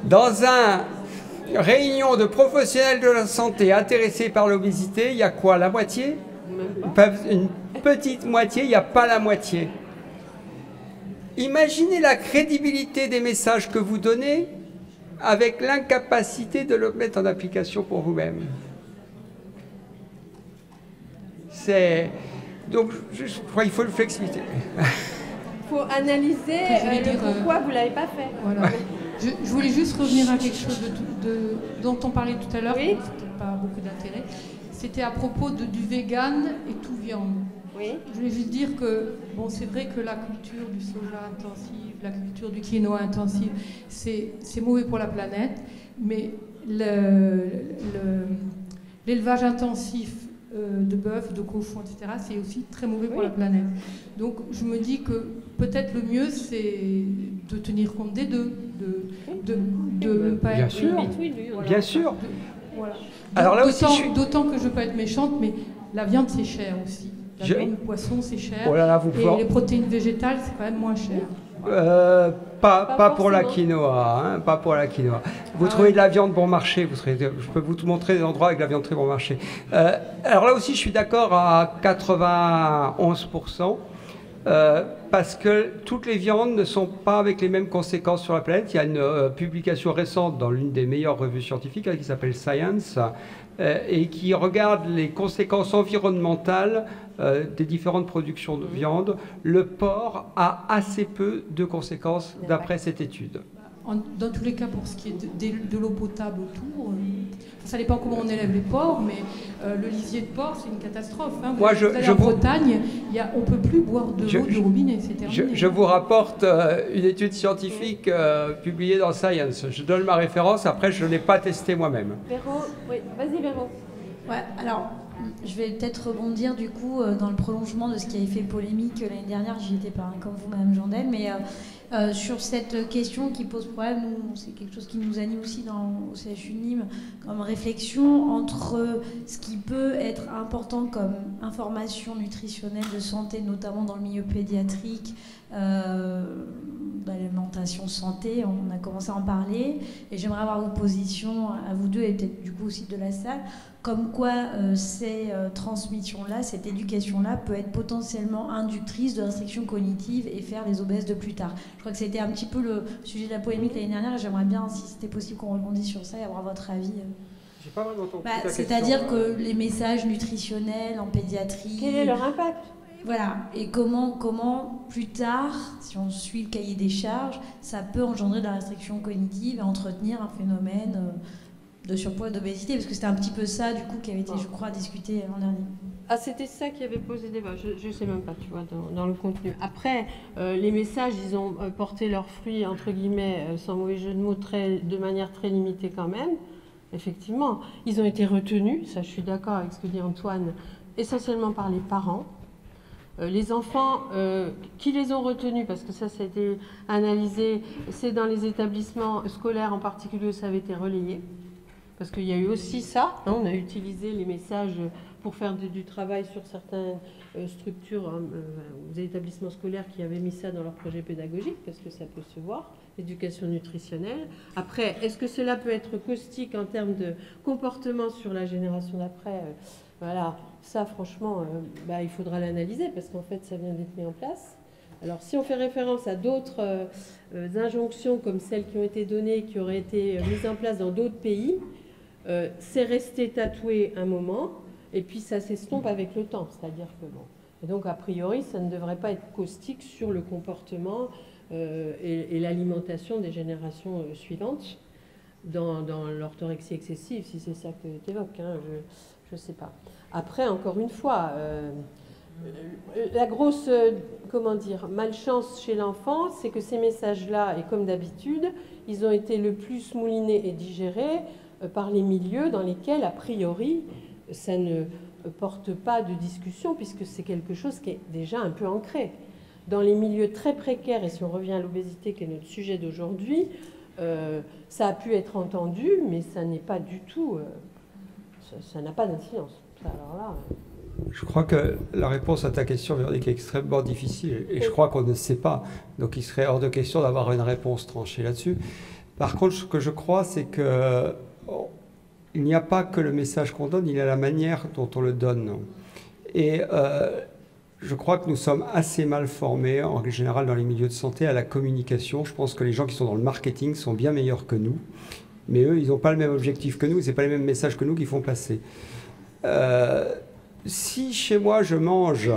Dans une réunion de professionnels de la santé intéressés par l'obésité, il y a quoi? La moitié? Une petite moitié, il n'y a pas la moitié. Imaginez la crédibilité des messages que vous donnez avec l'incapacité de le mettre en application pour vous-même. Donc, je crois qu'il faut le flexibilité. Il faut analyser pourquoi vous ne l'avez pas fait. Voilà. Je voulais juste revenir à quelque chose dont on parlait tout à l'heure, oui. C'était pas beaucoup d'intérêt. C'était à propos du vegan et tout viande. Oui. Je voulais juste dire que, bon, c'est vrai que la culture du soja intensif, la culture du quinoa intensif, c'est mauvais pour la planète, mais l'élevage intensif de bœuf, de cochon, etc., c'est aussi très mauvais pour la planète. Donc je me dis que peut-être le mieux, c'est de tenir compte des deux, de ne pas bien être... sûr, voilà. Bien sûr. Voilà. Alors là aussi, d'autant que je ne veux pas être méchante, mais la viande, c'est cher aussi. La viande, le poisson, c'est cher. Oh là là, et les protéines végétales, c'est quand même moins cher. Pas pour la quinoa, hein, pas pour la quinoa. Vous trouvez de la viande bon marché, je peux vous montrer des endroits avec de la viande très bon marché. Alors là aussi, je suis d'accord à 91%, parce que toutes les viandes ne sont pas avec les mêmes conséquences sur la planète. Il y a une publication récente dans l'une des meilleures revues scientifiques qui s'appelle Science, et qui regarde les conséquences environnementales des différentes productions de viande. Le porc a assez peu de conséquences d'après cette étude. Dans tous les cas, pour ce qui est de l'eau potable autour, ça dépend comment on élève les porcs, mais le lisier de porc, c'est une catastrophe. Hein. Vous allez en Bretagne, on ne peut plus boire de l'eau du robinet, c'est terminé. Je vous rapporte une étude scientifique publiée dans Science. Je donne ma référence, après je ne l'ai pas testé moi-même. Véro, oui, vas-y Véro. Ouais, alors, je vais peut-être rebondir du coup dans le prolongement de ce qui avait fait polémique l'année dernière, j'y étais pas, comme vous, Madame Jandel, mais sur cette question qui pose problème, nous, c'est quelque chose qui nous anime aussi au CHU Nîmes, comme réflexion entre ce qui peut être important comme information nutritionnelle de santé, notamment dans le milieu pédiatrique, d'alimentation santé, on a commencé à en parler, et j'aimerais avoir vos positions à vous deux, et peut-être du coup aussi de la salle, comme quoi ces transmissions-là, cette éducation-là peut être potentiellement inductrice de restriction cognitive et faire les obèses de plus tard. Je crois que c'était un petit peu le sujet de la polémique l'année dernière, et j'aimerais bien, si c'était possible, qu'on rebondisse sur ça et avoir votre avis. J'ai pas vraiment entendu la question. C'est-à-dire que les messages nutritionnels en pédiatrie... Quel est leur impact ? Voilà, et comment plus tard, si on suit le cahier des charges, ça peut engendrer de la restriction cognitive et entretenir un phénomène de surpoids et d'obésité, parce que c'était un petit peu ça, du coup, qui avait été, je crois, discuté l'an dernier. Ah, c'était ça qui avait posé débat, je ne sais même pas, tu vois, dans le contenu. Après, les messages, ils ont porté leurs fruits, entre guillemets, sans mauvais jeu de mots, de manière très limitée quand même. Effectivement, ils ont été retenus, ça je suis d'accord avec ce que dit Antoine, essentiellement par les parents. Les enfants qui les ont retenus, parce que ça a été analysé, c'est dans les établissements scolaires en particulier où ça avait été relayé. Parce qu'il y a eu aussi ça, hein, on a utilisé les messages pour faire du travail sur certaines structures, des établissements scolaires qui avaient mis ça dans leur projet pédagogique, parce que ça peut se voir, l'éducation nutritionnelle. Après, est-ce que cela peut être caustique en termes de comportement sur la génération d'après ? Voilà, ça franchement, il faudra l'analyser, parce qu'en fait, ça vient d'être mis en place. Alors, si on fait référence à d'autres injonctions comme celles qui ont été données, qui auraient été mises en place dans d'autres pays, c'est resté tatoué un moment, et puis ça s'estompe avec le temps. C'est-à-dire que, bon. Et donc, a priori, ça ne devrait pas être caustique sur le comportement et l'alimentation des générations suivantes dans l'orthorexie excessive, si c'est ça que tu évoques, hein, je ne sais pas. Après, encore une fois, la grosse malchance chez l'enfant, c'est que ces messages-là, et comme d'habitude, ils ont été le plus moulinés et digérés par les milieux dans lesquels, a priori, ça ne porte pas de discussion, puisque c'est quelque chose qui est déjà un peu ancré. Dans les milieux très précaires, et si on revient à l'obésité, qui est notre sujet d'aujourd'hui, ça a pu être entendu, mais ça n'est pas du tout... ça n'a pas d'incidence. Alors là... Je crois que la réponse à ta question, Véronique, est extrêmement difficile, et je crois qu'on ne sait pas. Donc il serait hors de question d'avoir une réponse tranchée là-dessus. Par contre, ce que je crois, c'est que... il n'y a pas que le message qu'on donne, il y a la manière dont on le donne. Et je crois que nous sommes assez mal formés, en général dans les milieux de santé, à la communication. Je pense que les gens qui sont dans le marketing sont bien meilleurs que nous. Mais eux, ils n'ont pas le même objectif que nous, ce n'est pas les mêmes messages que nous qu'ils font passer. Si chez moi, je mange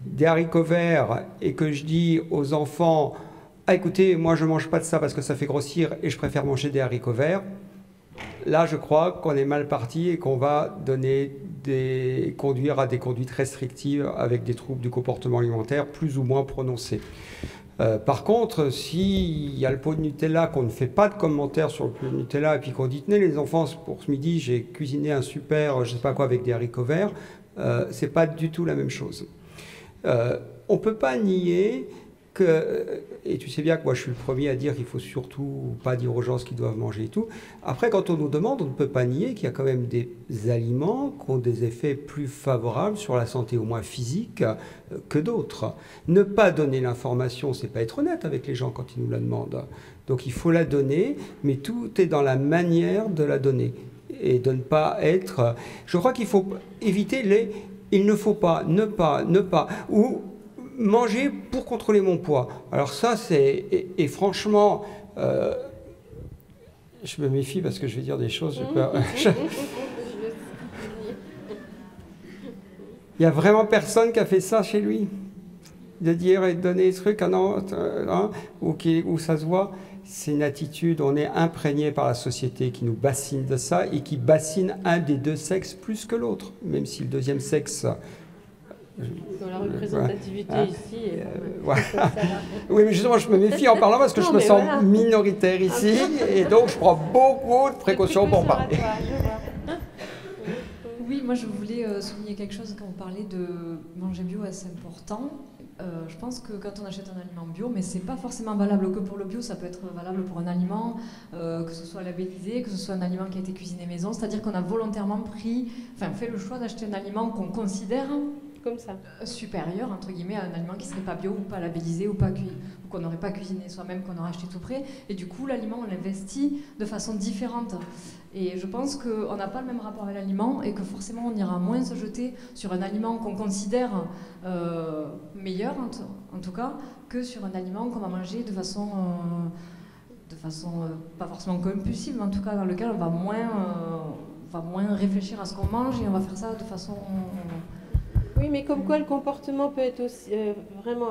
des haricots verts et que je dis aux enfants « Ah, écoutez, moi, je ne mange pas de ça parce que ça fait grossir et je préfère manger des haricots verts », là, je crois qu'on est mal parti et qu'on va conduire à des conduites restrictives avec des troubles du comportement alimentaire plus ou moins prononcés. Par contre, s'il y a le pot de Nutella, qu'on ne fait pas de commentaires sur le pot de Nutella et puis qu'on dit « Tenez les enfants, pour ce midi, j'ai cuisiné un super, je ne sais pas quoi, avec des haricots verts », ce n'est pas du tout la même chose. On ne peut pas nier que, et tu sais bien que moi je suis le premier à dire qu'il ne faut surtout pas dire aux gens ce qu'ils doivent manger et tout. Après, quand on nous demande, on ne peut pas nier qu'il y a quand même des aliments qui ont des effets plus favorables sur la santé, au moins physique, que d'autres. Ne pas donner l'information, c'est pas être honnête avec les gens quand ils nous la demandent. Donc il faut la donner, mais tout est dans la manière de la donner. Et de ne pas être... Je crois qu'il faut éviter les... Il ne faut pas, ne pas, ou manger pour contrôler mon poids. Alors ça, c'est... Et franchement, je me méfie parce que je vais dire des choses, j'ai peur. Il n'y a vraiment personne qui a fait ça chez lui. De dire et de donner des trucs, où ça se voit. C'est une attitude, on est imprégné par la société qui nous bassine de ça et qui bassine un des deux sexes plus que l'autre, même si le deuxième sexe... Dans la représentativité ici... voilà. Oui, mais justement, je me méfie en parlant parce que je me sens minoritaire ici et donc je prends beaucoup de précautions pour parler. Oui, moi je voulais souligner quelque chose quand on parlait de manger bio, c'est important. Je pense que quand on achète un aliment bio, mais c'est pas forcément valable que pour le bio, ça peut être valable pour un aliment, que ce soit labellisé, que ce soit un aliment qui a été cuisiné maison, c'est-à-dire qu'on a volontairement fait le choix d'acheter un aliment qu'on considère comme ça supérieur, entre guillemets, à un aliment qui serait pas bio ou pas labellisé ou pas cuit, ou qu'on n'aurait pas cuisiné soi-même, qu'on aurait acheté tout prêt, et du coup l'aliment on l'investit de façon différente. Et je pense qu'on n'a pas le même rapport avec l'aliment et que forcément on ira moins se jeter sur un aliment qu'on considère meilleur, en tout cas, que sur un aliment qu'on va manger de façon pas forcément compulsive, mais en tout cas dans lequel on va moins réfléchir à ce qu'on mange et on va faire ça de façon... Oui, mais comme quoi le comportement peut être aussi vraiment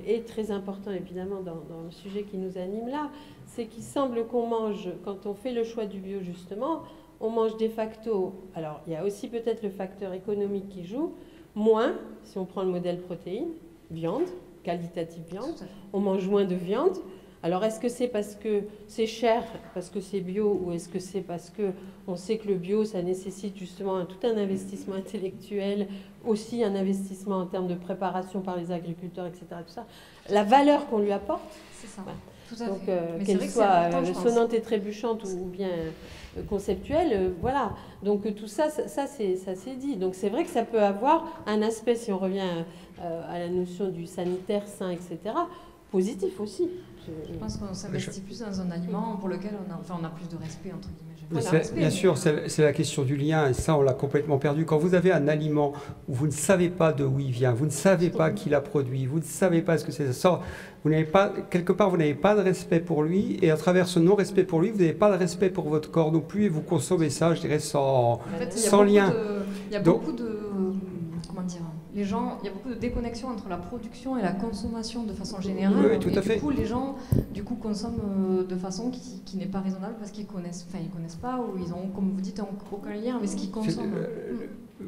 est très important évidemment dans le sujet qui nous anime là, c'est qu'il semble qu'on mange, quand on fait le choix du bio justement, on mange de facto, alors il y a aussi peut-être le facteur économique qui joue, moins, si on prend le modèle protéine, viande, qualitative viande, on mange moins de viande. Alors est-ce que c'est parce que c'est cher, parce que c'est bio, ou est-ce que c'est parce qu'on sait que le bio, ça nécessite justement tout un investissement intellectuel, aussi un investissement en termes de préparation par les agriculteurs, etc. Tout ça. La valeur qu'on lui apporte, c'est ça. Ouais. Tout à donc fait. qu'elle soit sonnante et trébuchante ou bien conceptuelle, voilà. Donc tout ça, ça c'est dit. Donc c'est vrai que ça peut avoir un aspect, si on revient à la notion du sanitaire, sain, etc., positif aussi. Je pense qu'on s'investit plus dans un aliment pour lequel on a plus de respect, entre guillemets. Bien sûr, c'est la question du lien, et ça, on l'a complètement perdu. Quand vous avez un aliment où vous ne savez pas d'où il vient, vous ne savez pas qui l'a produit, vous ne savez pas ce que c'est, ça sort, quelque part, vous n'avez pas de respect pour lui, et à travers ce non-respect pour lui, vous n'avez pas de respect pour votre corps non plus, et vous consommez ça, je dirais, sans lien. Il y a beaucoup de... Comment dire ? les gens, il y a beaucoup de déconnexion entre la production et la consommation de façon générale. Oui, tout à fait. Du coup, les gens consomment de façon qui n'est pas raisonnable parce qu'ils connaissent pas ou ils ont, comme vous dites, aucun lien avec ce qu'ils consomment.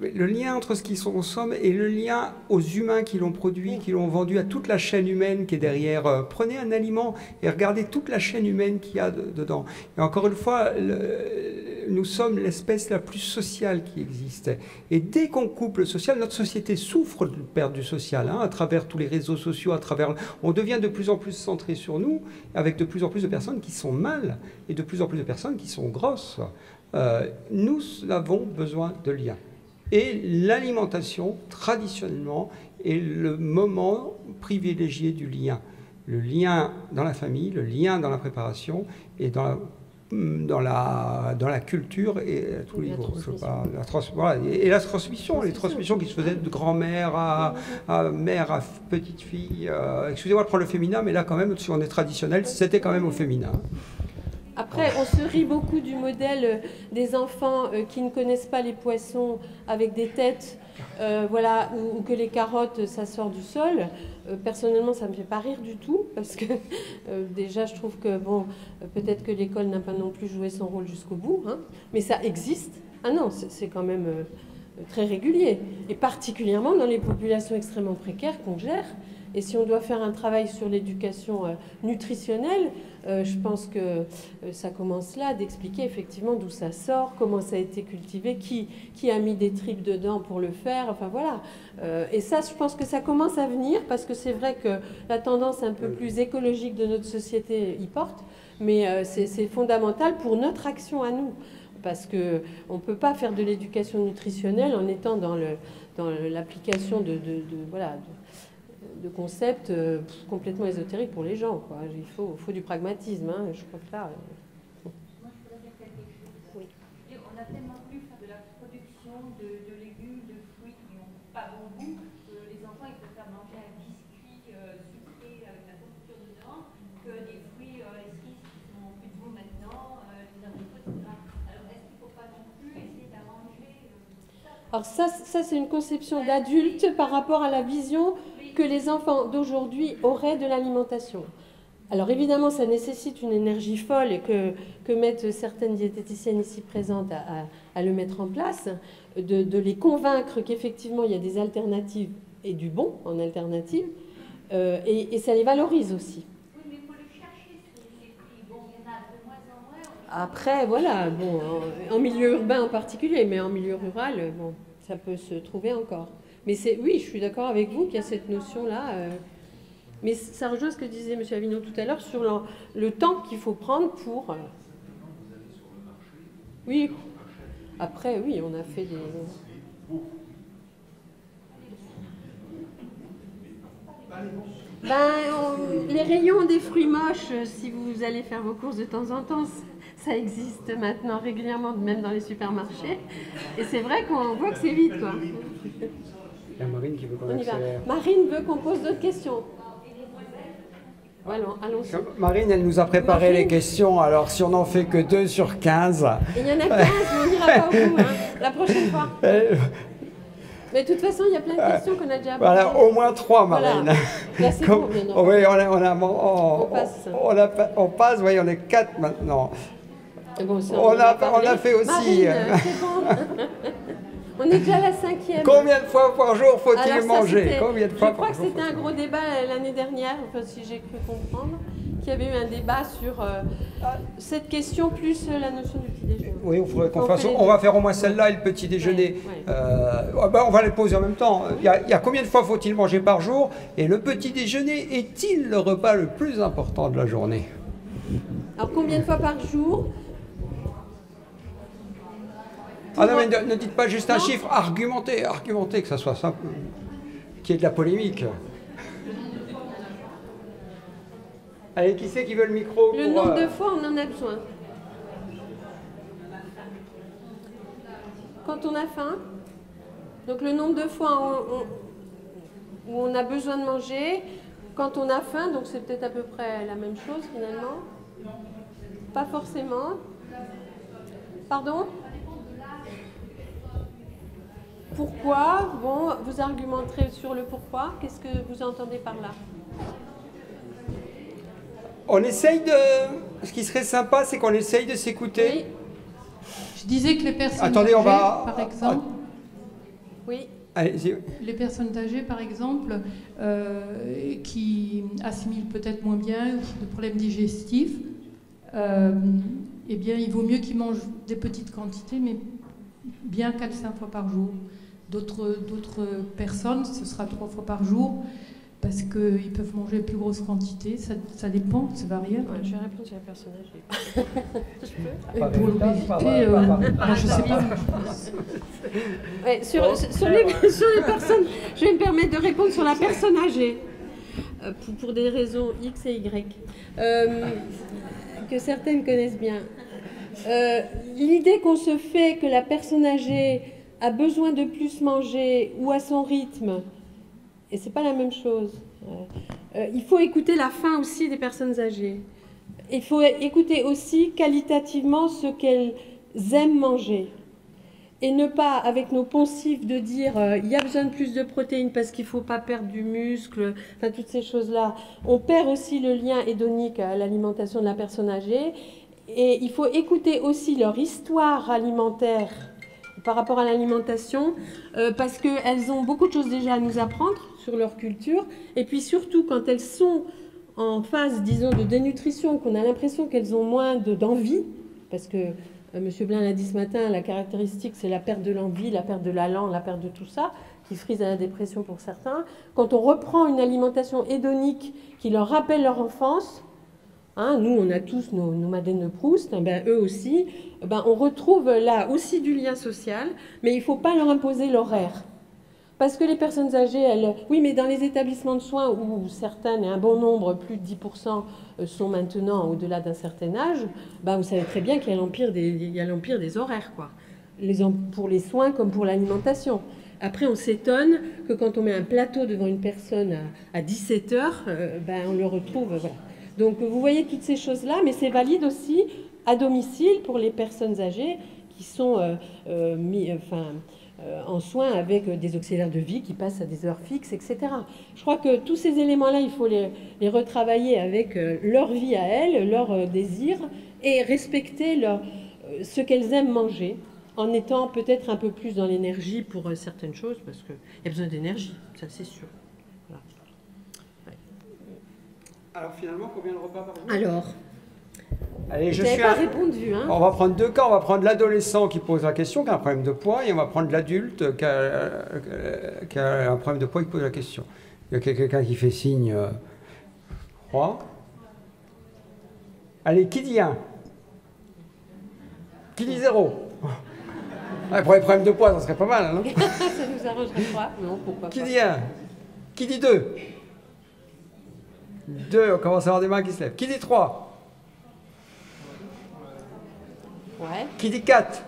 Le lien entre ce qu'ils consomment et le lien aux humains qui l'ont produit, qui l'ont vendu, à toute la chaîne humaine qui est derrière. Prenez un aliment et regardez toute la chaîne humaine qu'il y a dedans. Et encore une fois, nous sommes l'espèce la plus sociale qui existe. Et dès qu'on coupe le social, notre société souffre de perte du social, à travers tous les réseaux sociaux, on devient de plus en plus centré sur nous, avec de plus en plus de personnes qui sont mal et de plus en plus de personnes qui sont grosses. Nous avons besoin de liens. Et l'alimentation, traditionnellement, est le moment privilégié du lien. Le lien dans la famille, le lien dans la préparation et dans la culture et à tous les niveaux. Et la transmission, les transmissions qui se faisaient de grand-mère à mère à petite fille. Excusez-moi de prendre le féminin, mais là quand même, si on est traditionnel, c'était quand même au féminin. Après, on se rit beaucoup du modèle des enfants qui ne connaissent pas les poissons avec des têtes, voilà, ou que les carottes, ça sort du sol. Personnellement, ça ne me fait pas rire du tout, parce que déjà, je trouve que, bon, peut-être que l'école n'a pas non plus joué son rôle jusqu'au bout, hein, mais ça existe. Ah non, c'est quand même très régulier, et particulièrement dans les populations extrêmement précaires qu'on gère. Et si on doit faire un travail sur l'éducation nutritionnelle, je pense que ça commence là, d'expliquer effectivement d'où ça sort, comment ça a été cultivé, qui a mis des tripes dedans pour le faire, enfin voilà. Et ça, je pense que ça commence à venir, parce que c'est vrai que la tendance un peu plus écologique de notre société y porte, mais c'est fondamental pour notre action à nous. Parce qu'on ne peut pas faire de l'éducation nutritionnelle en étant dans l'application de concepts complètement ésotériques pour les gens, quoi. Il faut du pragmatisme, hein. Je crois que là... Moi, je voudrais dire quelque chose. Oui. On a tellement plus de la production de légumes, de fruits qui n'ont pas bon goût, que les enfants ils préfèrent manger un biscuit sucré avec la confiture dedans, que des fruits, les cerises qui sont plus de goût maintenant, les abricots, etc. Alors, est-ce qu'il ne faut pas non plus essayer d'arranger ça? Alors ça c'est une conception d'adulte par rapport à la vision que les enfants d'aujourd'hui auraient de l'alimentation. Alors évidemment, ça nécessite une énergie folle et que mettent certaines diététiciennes ici présentes à le mettre en place, de les convaincre qu'effectivement il y a des alternatives et du bon en alternative, et ça les valorise aussi. Oui, mais il faut le chercher, ces prix. Bon, il y en a de moins en moins. Après, voilà, bon, en milieu urbain en particulier, mais en milieu rural, bon, ça peut se trouver encore. Mais oui, je suis d'accord avec vous qu'il y a cette notion-là. Mais ça rejoint ce que disait M. Avignon tout à l'heure sur le temps qu'il faut prendre pour... Oui. Après, oui, on a fait des... Les rayons des fruits moches, si vous allez faire vos courses de temps en temps, ça existe maintenant régulièrement, même dans les supermarchés. Et c'est vrai qu'on voit que c'est vite, quoi. Il y a Marine qui veut qu'on accélère. Marine veut qu'on pose d'autres questions. Allons-y. Marine, elle nous a préparé les questions, alors si on n'en fait que 2 sur 15... Et il y en a 15, mais on n'ira pas au bout, hein, la prochaine fois. Mais de toute façon, il y a plein de questions qu'on a déjà abordées. Voilà, au moins 3, Marine. Voilà. Là, c'est bon, bien oui, on passe, oui, on est 4 maintenant. Bon, on a fait aussi... Marine, c'est bon. On est déjà à la 5e. Combien de fois par jour faut-il manger? Je crois que c'était un gros débat l'année dernière, enfin, si j'ai cru comprendre, qu'il y avait eu un débat sur cette question plus la notion du petit déjeuner. Oui, il faudrait qu'on fasse. On va faire au moins celle-là et le petit déjeuner. On va les poser en même temps. Il y a combien de fois faut-il manger par jour? Et le petit déjeuner est-il le repas le plus important de la journée? Alors combien de fois par jour? Ah non, mais ne dites pas juste un chiffre, argumentez, que ça soit simple, qu'il y ait de la polémique. Allez, qui c'est qui veut le micro? Le nombre de fois on en a besoin. Quand on a faim, donc le nombre de fois où on a besoin de manger, quand on a faim, donc c'est peut-être à peu près la même chose finalement. Pas forcément. Pardon? pourquoi, bon, vous argumenterez sur le pourquoi. Qu'est-ce que vous entendez par là? On essaye de... Ce qui serait sympa, c'est qu'on essaye de s'écouter. Oui. Je disais que les personnes Attendez, âgées, par exemple... Oui. Allez-y. Les personnes âgées, par exemple, qui assimilent peut-être moins bien, qui ont des problèmes digestifs, eh bien, il vaut mieux qu'ils mangent des petites quantités, mais bien 4-5 fois par jour. D'autres personnes, ce sera 3 fois par jour, parce qu'ils peuvent manger plus grosses quantités. Ça dépend, c'est variable. Ouais, je vais répondre sur la personne âgée. Je peux? Et pour l'obésité, moi, je ne sais pas. Ouais, sur les personnes, je vais me permettre de répondre sur la personne âgée, pour des raisons X et Y, que certaines connaissent bien. L'idée qu'on se fait que la personne âgée a besoin de plus manger ou à son rythme, et c'est pas la même chose. Il faut écouter la faim aussi des personnes âgées. Il faut écouter aussi qualitativement ce qu'elles aiment manger. Et ne pas, avec nos poncifs, de dire il y a besoin de plus de protéines parce qu'il ne faut pas perdre du muscle, enfin toutes ces choses-là. On perd aussi le lien hédonique à l'alimentation de la personne âgée. Et il faut écouter aussi leur histoire alimentaire par rapport à l'alimentation, parce qu'elles ont beaucoup de choses déjà à nous apprendre sur leur culture. Et puis surtout, quand elles sont en phase, disons, de dénutrition, qu'on a l'impression qu'elles ont moins d'envie, parce que M. Blin l'a dit ce matin, la caractéristique, c'est la perte de l'envie, la perte de l'allant, la perte de tout ça, qui frise à la dépression pour certains. Quand on reprend une alimentation hédonique qui leur rappelle leur enfance, hein, nous, on a tous nos Madeleine de Proust, ben, eux aussi, ben, on retrouve là aussi du lien social, mais il ne faut pas leur imposer l'horaire. Parce que les personnes âgées, oui, mais dans les établissements de soins où certaines, et un bon nombre, plus de 10%, sont maintenant au-delà d'un certain âge, ben, vous savez très bien qu'il y a l'empire des horaires, quoi. Pour les soins comme pour l'alimentation. Après, on s'étonne que quand on met un plateau devant une personne à 17h, ben, on le retrouve. Voilà. Donc, vous voyez toutes ces choses-là, mais c'est valide aussi à domicile pour les personnes âgées qui sont en soins avec des auxiliaires de vie qui passent à des heures fixes, etc. Je crois que tous ces éléments-là, il faut les retravailler avec leur vie à elles, leurs désirs, et respecter ce qu'elles aiment manger, en étant peut-être un peu plus dans l'énergie pour certaines choses, parce qu'il y a besoin d'énergie, ça c'est sûr. Voilà. Ouais. Alors finalement, combien de repas par jour? Alors, allez, vous n'avez pas répondu. Hein. On va prendre deux cas. On va prendre l'adolescent qui pose la question, qui a un problème de poids, et on va prendre l'adulte qui a un problème de poids et qui pose la question. Il y a quelqu'un qui fait signe 3. Allez, qui dit 1? Qui dit 0? Pour les problèmes de poids, ça serait pas mal, non? Ça nous arrangerait pas. Non, pourquoi pas. Qui dit 1? Qui dit 2? 2, on commence à avoir des mains qui se lèvent. Qui dit 3? Ouais. Qui dit 4?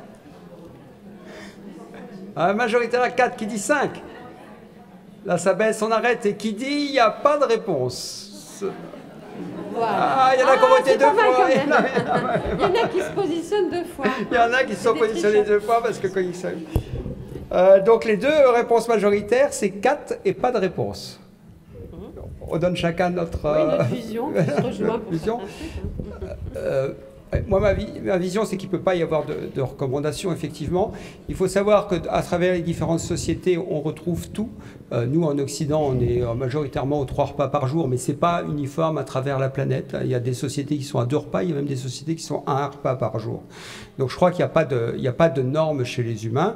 Majoritaire à 4. Qui dit 5? Là, ça baisse, on arrête. Et qui dit il n'y a pas de réponse? Voilà. Ah, il y en a qui ont voté 2 fois. Il y en a qui se positionnent 2 fois. Il y en a qui se sont positionnés 2 fois parce que quand ils savent. Donc les 2 réponses majoritaires, c'est 4 et pas de réponse. On donne chacun notre vision, qui se rejoint pour vision. Moi, ma vision, c'est qu'il ne peut pas y avoir de recommandations, effectivement. Il faut savoir qu'à travers les différentes sociétés, on retrouve tout. Nous, en Occident, on est majoritairement aux 3 repas par jour, mais ce n'est pas uniforme à travers la planète. Il y a des sociétés qui sont à 2 repas, il y a même des sociétés qui sont à 1 repas par jour. Donc je crois qu'il n'y a pas de normes chez les humains.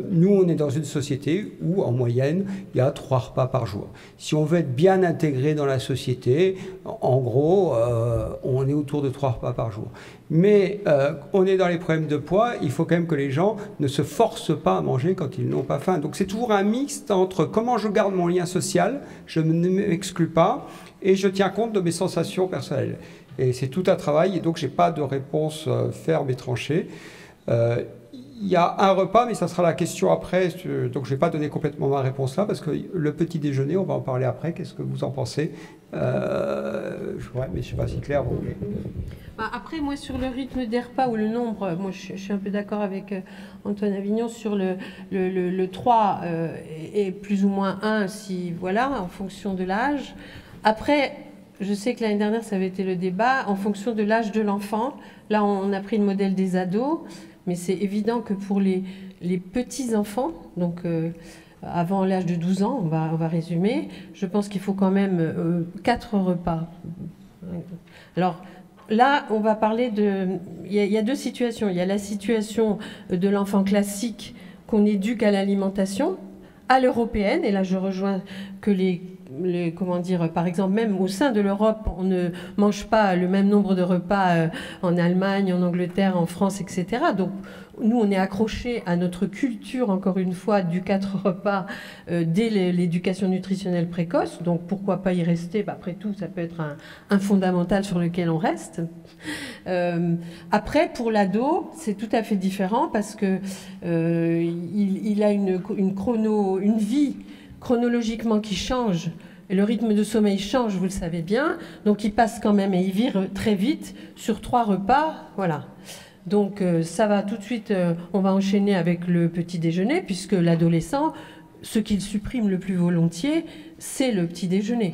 Nous, on est dans une société où, en moyenne, il y a 3 repas par jour. Si on veut être bien intégré dans la société, en gros, on est autour de 3 repas par jour. Mais on est dans les problèmes de poids, il faut quand même que les gens ne se forcent pas à manger quand ils n'ont pas faim. Donc c'est toujours un mixte entre comment je garde mon lien social, je ne m'exclus pas, et je tiens compte de mes sensations personnelles. Et c'est tout un travail, et donc je n'ai pas de réponse ferme et tranchée. Il y a un repas, mais ça sera la question après, donc je ne vais pas donner complètement ma réponse là, parce que le petit déjeuner, on va en parler après, qu'est-ce que vous en pensez? Ouais, mais je ne sais pas si Claire, vous voulez. Après, moi, sur le rythme des repas ou le nombre, moi, je suis un peu d'accord avec Antoine Avignon sur le 3 et plus ou moins 1, si, voilà, en fonction de l'âge. Après, je sais que l'année dernière, ça avait été le débat, en fonction de l'âge de l'enfant. Là, on a pris le modèle des ados, mais c'est évident que pour les petits-enfants, donc avant l'âge de 12 ans, on va résumer, je pense qu'il faut quand même 4 repas. Alors, là, on va parler de... Il y a deux situations. Il y a la situation de l'enfant classique qu'on éduque à l'alimentation, à l'européenne, et là, je rejoins que comment dire, par exemple, même au sein de l'Europe, on ne mange pas le même nombre de repas en Allemagne, en Angleterre, en France, etc. Donc, nous, on est accrochés à notre culture, encore une fois, du 4 repas dès l'éducation nutritionnelle précoce. Donc, pourquoi pas y rester? Après tout, ça peut être un fondamental sur lequel on reste. Après, pour l'ado, c'est tout à fait différent parce que il a une vie chronologiquement qui change. Et le rythme de sommeil change, vous le savez bien. Donc, il passe quand même et il vire très vite sur 3 repas. Voilà. Donc, ça va tout de suite, on va enchaîner avec le petit déjeuner, puisque l'adolescent, ce qu'il supprime le plus volontiers, c'est le petit déjeuner.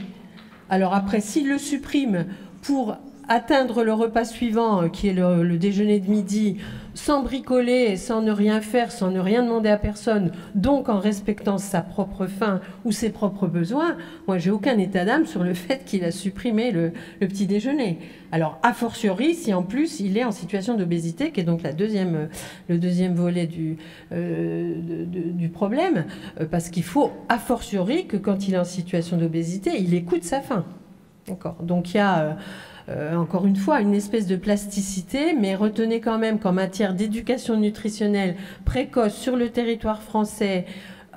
Alors après, s'il le supprime pour atteindre le repas suivant, qui est le déjeuner de midi, sans bricoler, sans ne rien faire, sans ne rien demander à personne, donc en respectant sa propre faim ou ses propres besoins, moi j'ai aucun état d'âme sur le fait qu'il a supprimé le petit déjeuner. Alors a fortiori, si en plus il est en situation d'obésité, qui est donc le deuxième volet du problème, parce qu'il faut a fortiori que quand il est en situation d'obésité, il écoute sa faim. D'accord. Donc il y a... encore une fois, une espèce de plasticité, mais retenez quand même qu'en matière d'éducation nutritionnelle précoce sur le territoire français,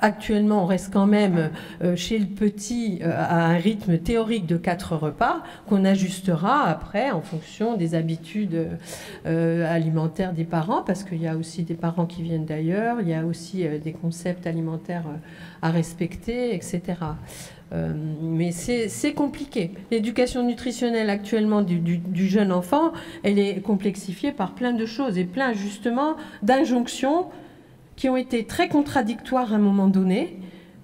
actuellement, on reste quand même chez le petit à un rythme théorique de 4 repas qu'on ajustera après en fonction des habitudes alimentaires des parents, parce qu'il y a aussi des parents qui viennent d'ailleurs, il y a aussi des concepts alimentaires à respecter, etc. Mais c'est compliqué. L'éducation nutritionnelle actuellement du jeune enfant, elle est complexifiée par plein de choses et plein justement d'injonctions qui ont été très contradictoires à un moment donné,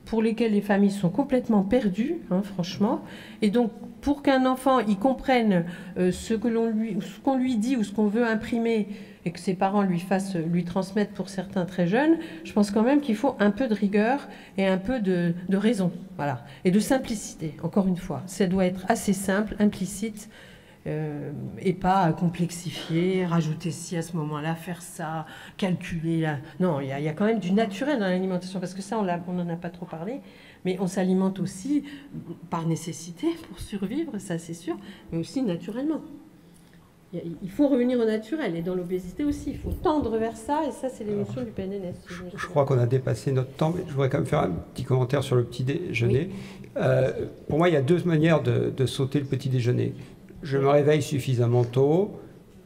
pour lesquelles les familles sont complètement perdues, franchement. Et donc, pour qu'un enfant y comprenne ce qu'on lui dit ou ce qu'on veut imprimer et que ses parents lui transmettent pour certains très jeunes, je pense quand même qu'il faut un peu de rigueur et un peu de raison, voilà, et de simplicité, encore une fois. Ça doit être assez simple, implicite, et pas complexifier, rajouter ci à ce moment-là, faire ça, calculer là. Non, il y a quand même du naturel dans l'alimentation, parce que ça, on n'en a pas trop parlé, mais on s'alimente aussi par nécessité pour survivre, ça c'est sûr, mais aussi naturellement. Il faut revenir au naturel, et dans l'obésité aussi, il faut tendre vers ça, et ça c'est l'émission du PNNS. Je crois qu'on a dépassé notre temps, mais je voudrais quand même faire un petit commentaire sur le petit déjeuner. Oui. Pour moi, il y a 2 manières de sauter le petit déjeuner. Je me réveille suffisamment tôt,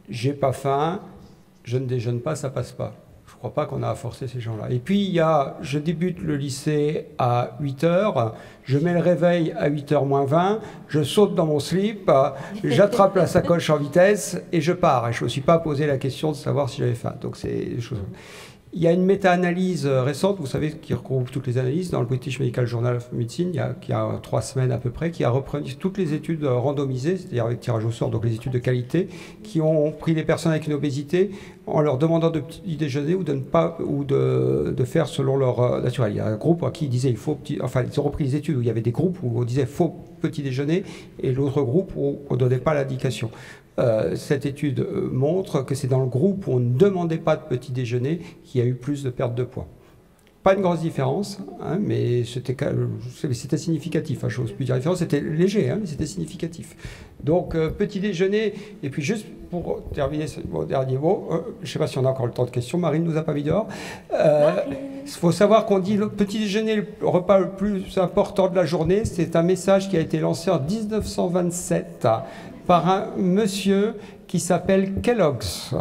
j'ai pas faim, je ne déjeune pas, ça passe pas. Je ne crois pas qu'on a à forcer ces gens-là. Et puis, je débute le lycée à 8h, je mets le réveil à 8h moins 20, je saute dans mon slip, j'attrape la sacoche en vitesse et je pars. Et je ne me suis pas posé la question de savoir si j'avais faim. Donc, c'est des choses... Il y a une méta-analyse récente, vous savez, qui regroupe toutes les analyses dans le British Medical Journal of Medicine, il y a 3 semaines à peu près, qui a repris toutes les études randomisées, c'est-à-dire avec tirage au sort, donc les études de qualité, qui ont pris les personnes avec une obésité en leur demandant de petit déjeuner ou de faire selon leur naturel. Il y a un groupe qui disait ils ont repris les études où il y avait des groupes où on disait faut petit déjeuner et l'autre groupe où on ne donnait pas l'indication. Cette étude montre que c'est dans le groupe où on ne demandait pas de petit déjeuner qu'il y a eu plus de perte de poids. Pas une grosse différence, mais c'était significatif. Je n'ose plus dire différence, c'était léger, mais c'était significatif. Donc, petit déjeuner, et puis juste pour terminer mon dernier mot, je ne sais pas si on a encore le temps de questions, Marine ne nous a pas mis dehors. Il faut savoir qu'on dit le petit déjeuner, le repas le plus important de la journée, c'est un message qui a été lancé en 1927 par un monsieur qui s'appelle Kellogg's.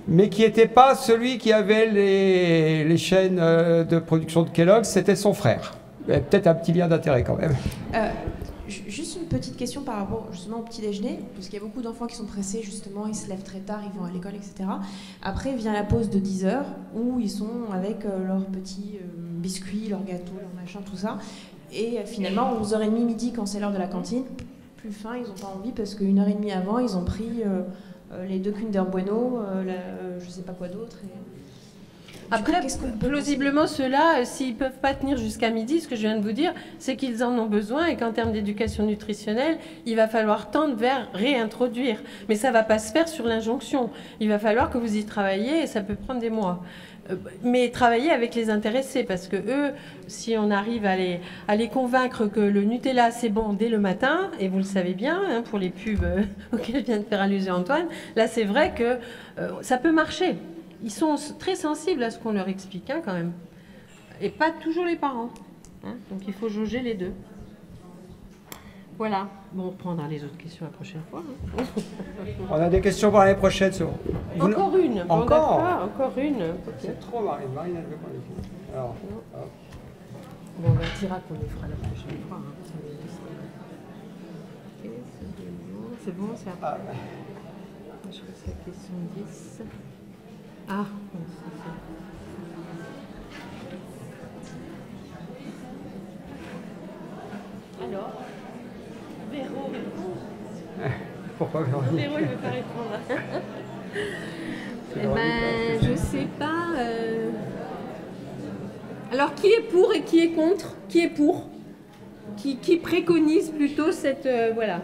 Mais qui n'était pas celui qui avait les chaînes de production de Kellogg's, c'était son frère. il y a peut-être un petit lien d'intérêt quand même. Juste une petite question par rapport justement au petit déjeuner, parce qu'il y a beaucoup d'enfants qui sont pressés, justement, ils se lèvent très tard, ils vont à l'école, etc. Après vient la pause de 10 heures, où ils sont avec leurs petits biscuits, leurs gâteaux, leurs machins, tout ça. Et finalement, 11h30, midi, quand c'est l'heure de la cantine, plus faim, ils n'ont pas envie, parce qu'une heure et demie avant, ils ont pris les 2 Kinder Bueno, je sais pas quoi d'autre. Après, plausiblement, ceux-là, s'ils ne peuvent pas tenir jusqu'à midi, ce que je viens de vous dire, c'est qu'ils en ont besoin et qu'en termes d'éducation nutritionnelle, il va falloir tendre vers réintroduire. Mais ça ne va pas se faire sur l'injonction. Il va falloir que vous y travailliez et ça peut prendre des mois. Mais travailler avec les intéressés, parce que eux, si on arrive à les convaincre que le Nutella, c'est bon dès le matin, et vous le savez bien, hein, pour les pubs auxquelles vient de faire allusion Antoine, là, c'est vrai que ça peut marcher. Ils sont très sensibles à ce qu'on leur explique, hein, quand même. Et pas toujours les parents. Hein, donc il faut jauger les deux. Voilà. Bon, on reprendra les autres questions la prochaine fois. Hein. On a des questions pour l'année prochaine. Encore une. Encore Encore une. C'est trop, Marine. Marine, elle veut pas les filles. Alors, bon, on dira qu'on les fera la prochaine fois. Hein. Okay, c'est bon, c'est après. Je crois que c'est la question 10. Ah, bon, c'est ça. Alors, Véro répond. Pourquoi Véro il ne veut pas répondre. Eh ben, je sais pas. Alors, qui est pour et qui est contre? Qui est pour? Qui préconise plutôt cette, voilà,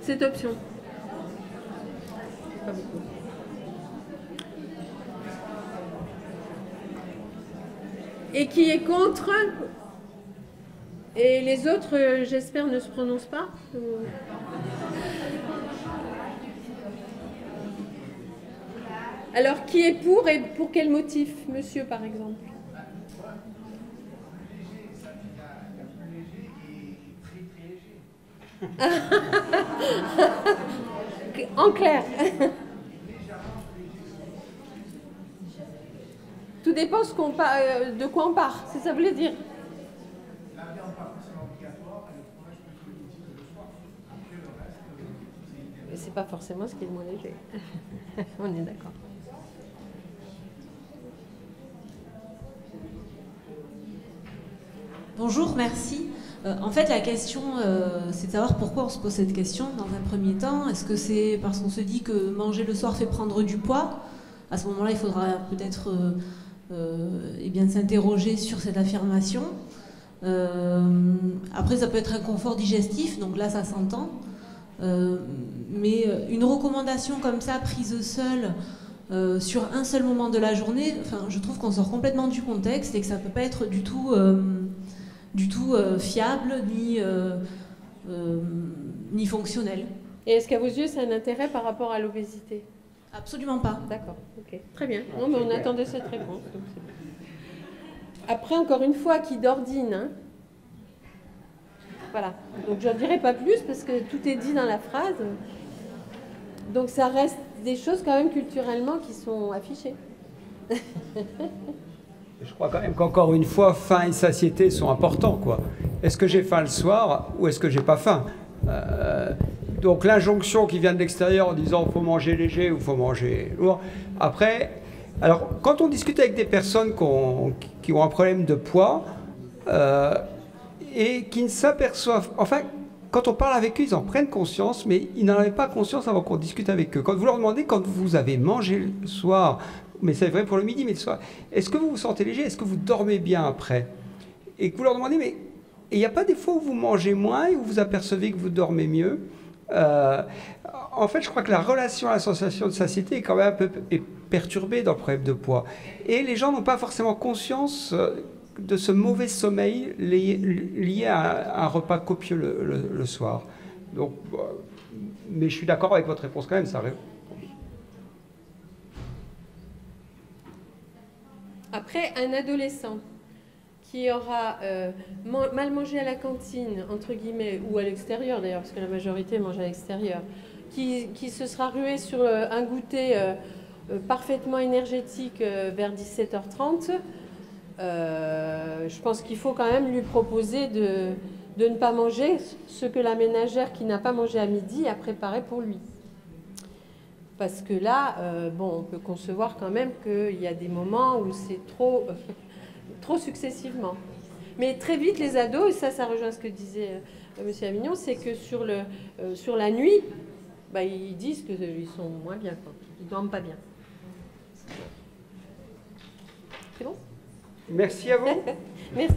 cette option? Pas beaucoup. Et qui est contre? Et les autres, j'espère, ne se prononcent pas? Alors, qui est pour et pour quel motif, monsieur, par exemple? En clair. Tout dépend de quoi on part, c'est ça que vous voulez dire? Mais c'est pas forcément ce qui est le moins léger. On est d'accord. Bonjour, merci. En fait, la question, c'est de savoir pourquoi on se pose cette question dans un premier temps. Est-ce que c'est parce qu'on se dit que manger le soir fait prendre du poids? À ce moment-là, il faudra peut-être eh bien s'interroger sur cette affirmation. Après, ça peut être un confort digestif, donc là, ça s'entend. Mais une recommandation comme ça, prise seule, sur un seul moment de la journée, enfin, je trouve qu'on sort complètement du contexte et que ça ne peut pas être du tout fiable ni fonctionnel. Et est-ce qu'à vos yeux, c'est un intérêt par rapport à l'obésité? Absolument pas. D'accord, ok. Très bien. Non, mais on attendait cette réponse. Donc c'est bon. Après, encore une fois, qui d'ordine, hein? Voilà. Donc je n'en dirai pas plus parce que tout est dit dans la phrase. Donc ça reste des choses quand même culturellement qui sont affichées. Je crois quand même qu'encore une fois, faim et satiété sont importants, quoi. Est-ce que j'ai faim le soir ou est-ce que j'ai pas faim? Donc l'injonction qui vient de l'extérieur en disant faut manger léger ou faut manger lourd. Après, alors quand on discute avec des personnes qui ont un problème de poids et qui ne s'aperçoivent, enfin quand on parle avec eux, ils en prennent conscience, mais ils n'en avaient pas conscience avant qu'on discute avec eux. Quand vous leur demandez, quand vous avez mangé le soir, mais c'est vrai pour le midi, mais le soir, est-ce que vous vous sentez léger? Est-ce que vous dormez bien après? Et que vous leur demandez, mais il n'y a pas des fois où vous mangez moins et où vous apercevez que vous dormez mieux? En fait, je crois que la relation à la sensation de satiété est quand même un peu perturbée dans le problème de poids. Et les gens n'ont pas forcément conscience de ce mauvais sommeil lié à un repas copieux le soir. Donc, mais je suis d'accord avec votre réponse quand même, ça répond. Après, un adolescent qui aura mal mangé à la cantine, entre guillemets, ou à l'extérieur d'ailleurs, parce que la majorité mange à l'extérieur, qui se sera rué sur un goûter parfaitement énergétique vers 17h30, je pense qu'il faut quand même lui proposer de ne pas manger ce que la ménagère qui n'a pas mangé à midi a préparé pour lui. Parce que là, on peut concevoir quand même qu'il y a des moments où c'est trop, trop successivement. Mais très vite, les ados, et ça rejoint ce que disait M. Avignon, c'est que sur la nuit, ils disent qu'ils sont moins bien, quoi. Ils ne dorment pas bien. C'est bon ? Merci à vous. Merci.